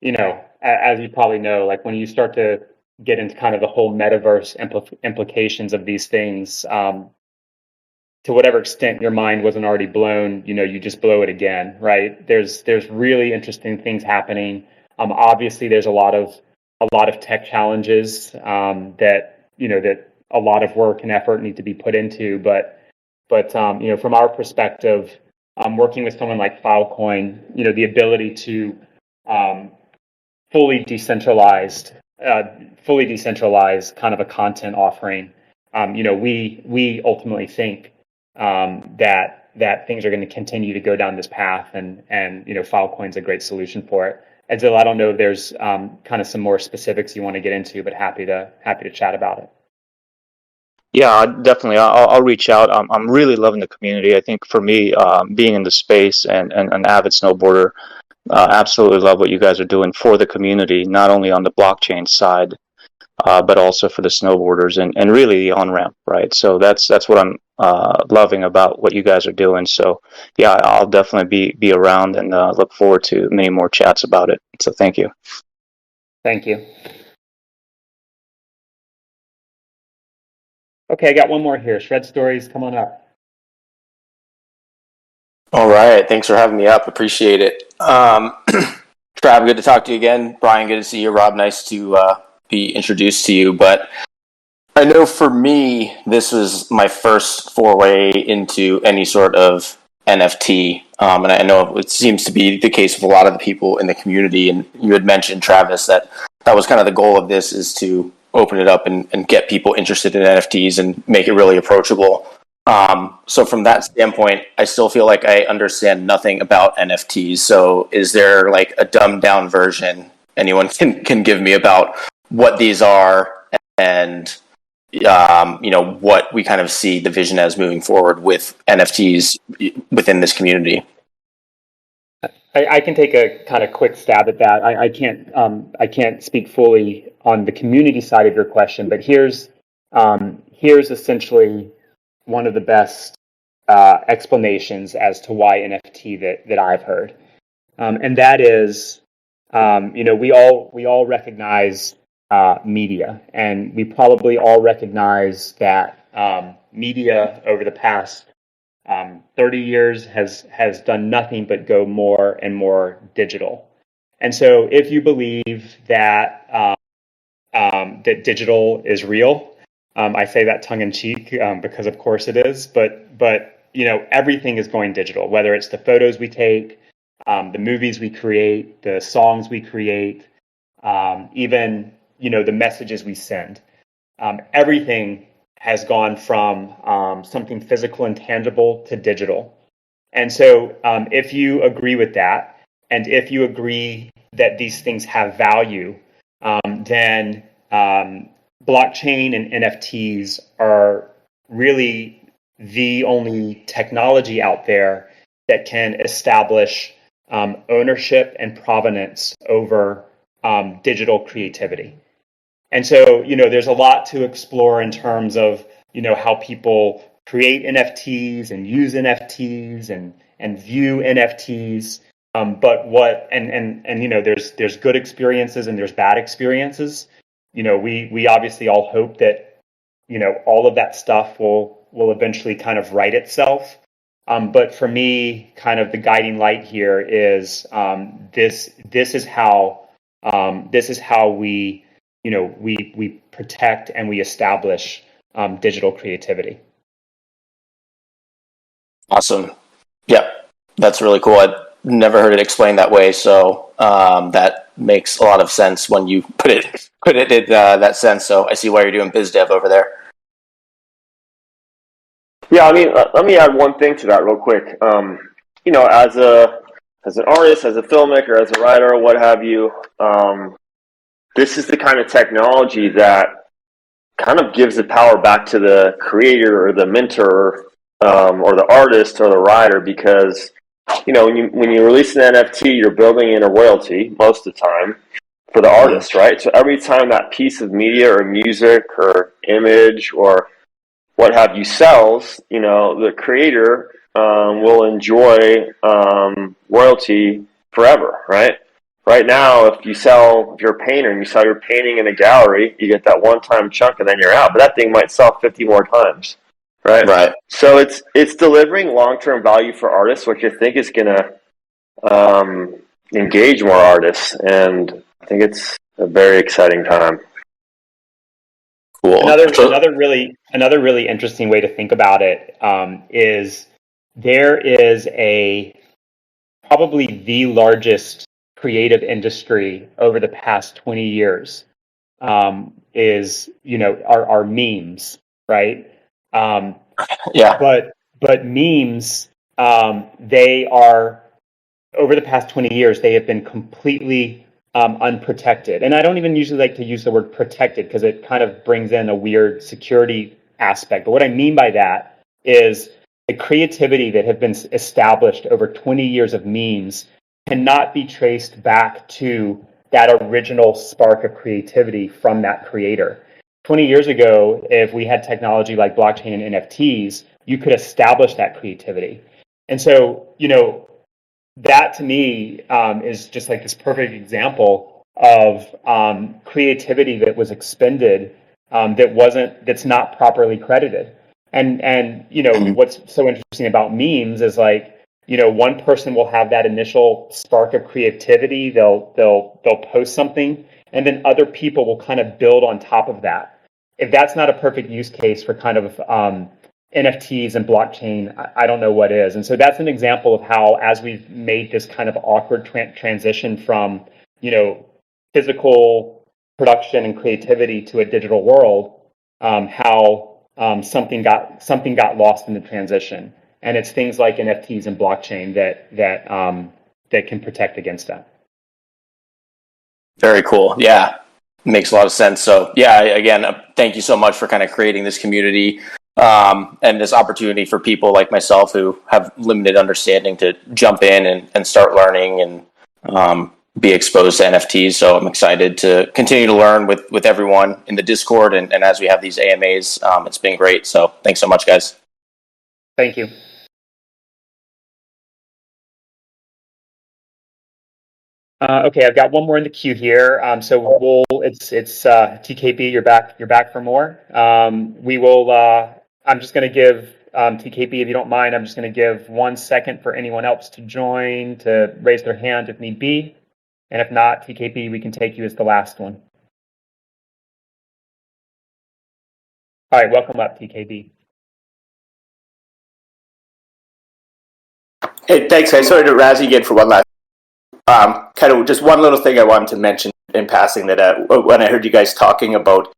as you probably know, like when you start to get into kind of the whole metaverse implications of these things, to whatever extent your mind wasn't already blown, you just blow it again, right? There's really interesting things happening. Obviously, there's a lot of tech challenges that a lot of work and effort need to be put into. But from our perspective, working with someone like Falcoin, the ability to fully decentralize kind of a content offering. We ultimately think that things are going to continue to go down this path, and Filecoin's a great solution for it. Edzil, I don't know if there's kind of some more specifics you want to get into, but happy to chat about it. Yeah, definitely. I'll reach out. I'm really loving the community. I think for me, being in the space and an avid snowboarder, absolutely love what you guys are doing for the community, not only on the blockchain side, but also for the snowboarders and really the on-ramp, right? So that's what I'm loving about what you guys are doing. So yeah, I'll definitely be around and look forward to many more chats about it. So thank you. Thank you. Okay, I got one more here. Shred Stories, come on up. All right. Thanks for having me up. Appreciate it. Trav, good to talk to you again. Brian, good to see you. Rob, nice to be introduced to you. But I know for me, this was my first foray into any sort of NFT. And I know it seems to be the case with a lot of the people in the community. And you had mentioned, Travis, that was kind of the goal of this, is to open it up and get people interested in NFTs and make it really approachable. So from that standpoint, I still feel like I understand nothing about NFTs. So is there like a dumbed down version anyone can give me about what these are and what we kind of see the vision as moving forward with NFTs within this community? I can take a kind of quick stab at that. I can't speak fully on the community side of your question, but here's essentially one of the best explanations as to why NFT that I've heard, and that is, we all recognize media, and we probably all recognize that media over the past 30 years has done nothing but go more and more digital. And so if you believe that that digital is real, I say that tongue in cheek because of course it is, but everything is going digital, whether it's the photos we take, the movies we create, the songs we create, even the messages we send. Everything has gone from something physical and tangible to digital. And so if you agree with that, and if you agree that these things have value, then blockchain and NFTs are really the only technology out there that can establish ownership and provenance over digital creativity. And so, there's a lot to explore in terms of, how people create NFTs and use NFTs and view NFTs. But there's good experiences and there's bad experiences. We obviously all hope that, all of that stuff will eventually kind of right itself. But for me, kind of the guiding light here is this is how we we protect and we establish digital creativity. Awesome. Yeah, that's really cool. I've never heard it explained that way, so that makes a lot of sense when you put it in that sense. So I see why you're doing biz dev over there. Yeah, I mean, let me add one thing to that real quick. As an artist, as a filmmaker, as a writer, what have you, this is the kind of technology that kind of gives the power back to the creator or the mentor, or the artist or the writer, because when you release an NFT, you're building in a royalty most of the time for the artist, right? So every time that piece of media or music or image or what have you sells, the creator will enjoy royalty forever, right? Right now, if you're a painter and you sell your painting in a gallery, you get that one-time chunk and then you're out. But that thing might sell 50 more times, right? Right. So it's delivering long-term value for artists, which I think is going to engage more artists, and I think it's a very exciting time. Cool. Another really interesting way to think about it is there is probably the largest creative industry over the past 20 years is our memes, right? Yeah. But memes, they are, over the past 20 years, they have been completely unprotected. And I don't even usually like to use the word protected because it kind of brings in a weird security aspect. But what I mean by that is the creativity that have been established over 20 years of memes cannot be traced back to that original spark of creativity from that creator. 20 years ago, if we had technology like blockchain and NFTs, you could establish that creativity. And so, that to me is just like this perfect example of creativity that was expended that's not properly credited. And you know, what's so interesting about memes is like, you know, one person will have that initial spark of creativity. They'll post something, and then other people will kind of build on top of that. If that's not a perfect use case for kind of NFTs and blockchain, I don't know what is. And so that's an example of how, as we've made this kind of awkward transition from, you know, physical production and creativity to a digital world, how something got lost in the transition. And it's things like NFTs and blockchain that can protect against that. Very cool. Yeah, makes a lot of sense. So yeah, again, thank you so much for kind of creating this community and this opportunity for people like myself who have limited understanding to jump in and start learning and be exposed to NFTs. So I'm excited to continue to learn with everyone in the Discord and as we have these AMAs. It's been great. So thanks so much, guys. Thank you. Okay, I've got one more in the queue here. So it's TKB. You're back for more. We will. I'm just going to give TKB, if you don't mind. I'm just going to give 1 second for anyone else to join, to raise their hand if need be, and if not, TKB, we can take you as the last one. All right, welcome up, TKB. Hey, thanks, guys. Sorry to razz you again for one last. Kind of just one little thing I wanted to mention in passing that when I heard you guys talking about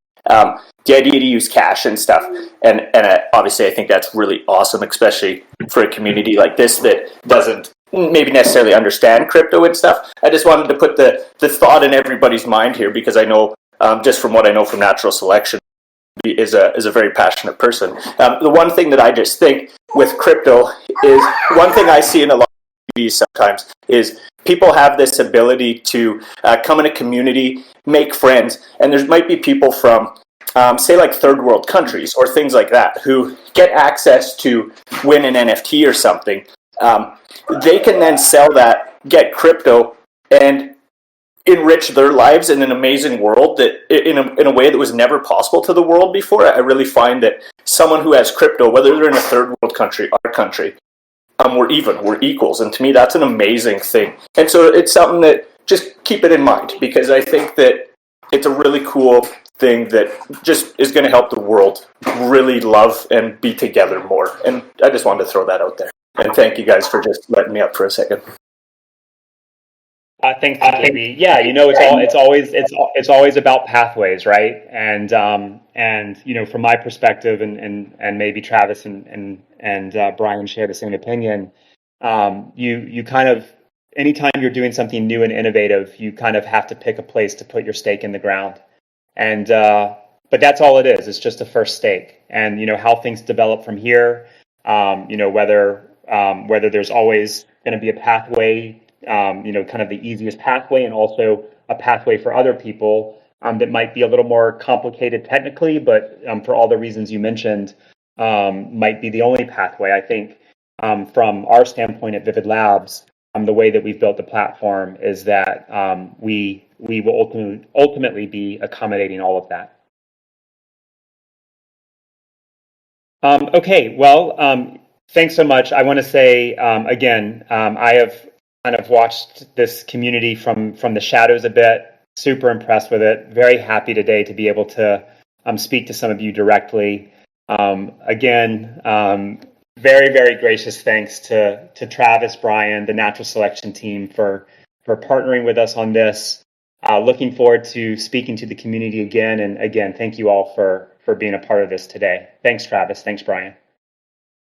the idea to use cash and stuff, and obviously I think that's really awesome, especially for a community like this that doesn't maybe necessarily understand crypto and stuff. I just wanted to put the thought in everybody's mind here, because I know just from what I know from Natural Selection is a very passionate person. The one thing that I just think with crypto is, one thing I see in a lot of communities sometimes is people have this ability to come in a community, make friends, and there might be people from, say, like third world countries or things like that, who get access to win an NFT or something. They can then sell that, get crypto, and enrich their lives in an amazing world that in a way that was never possible to the world before. I really find that someone who has crypto, whether they're in a third world country, our country, we're equals, and to me that's an amazing thing. And so it's something that, just keep it in mind, because I think that it's a really cool thing that just is going to help the world really love and be together more. And I just wanted to throw that out there. And thank you guys for just letting me up for a second. Thanks, TKB. Yeah, you know, it's always about pathways, right? And you know, from my perspective, and maybe Travis and Brian share the same opinion. You kind of, anytime you're doing something new and innovative, you kind of have to pick a place to put your stake in the ground. And but that's all it is. It's just a first stake. And you know how things develop from here. You know, whether there's always going to be a pathway. You know, kind of the easiest pathway, and also a pathway for other people that might be a little more complicated technically, but for all the reasons you mentioned, might be the only pathway. I think from our standpoint at Vivid Labs, the way that we've built the platform is that we will ultimately be accommodating all of that. Okay, well, thanks so much. I want to say again, I have kind of watched this community from the shadows a bit, super impressed with it, very happy today to be able to speak to some of you directly. Again, very, very gracious thanks to Travis, Brian, the Natural Selection team for partnering with us on this. Looking forward to speaking to the community again. And again, thank you all for being a part of this today. Thanks, Travis. Thanks, Brian.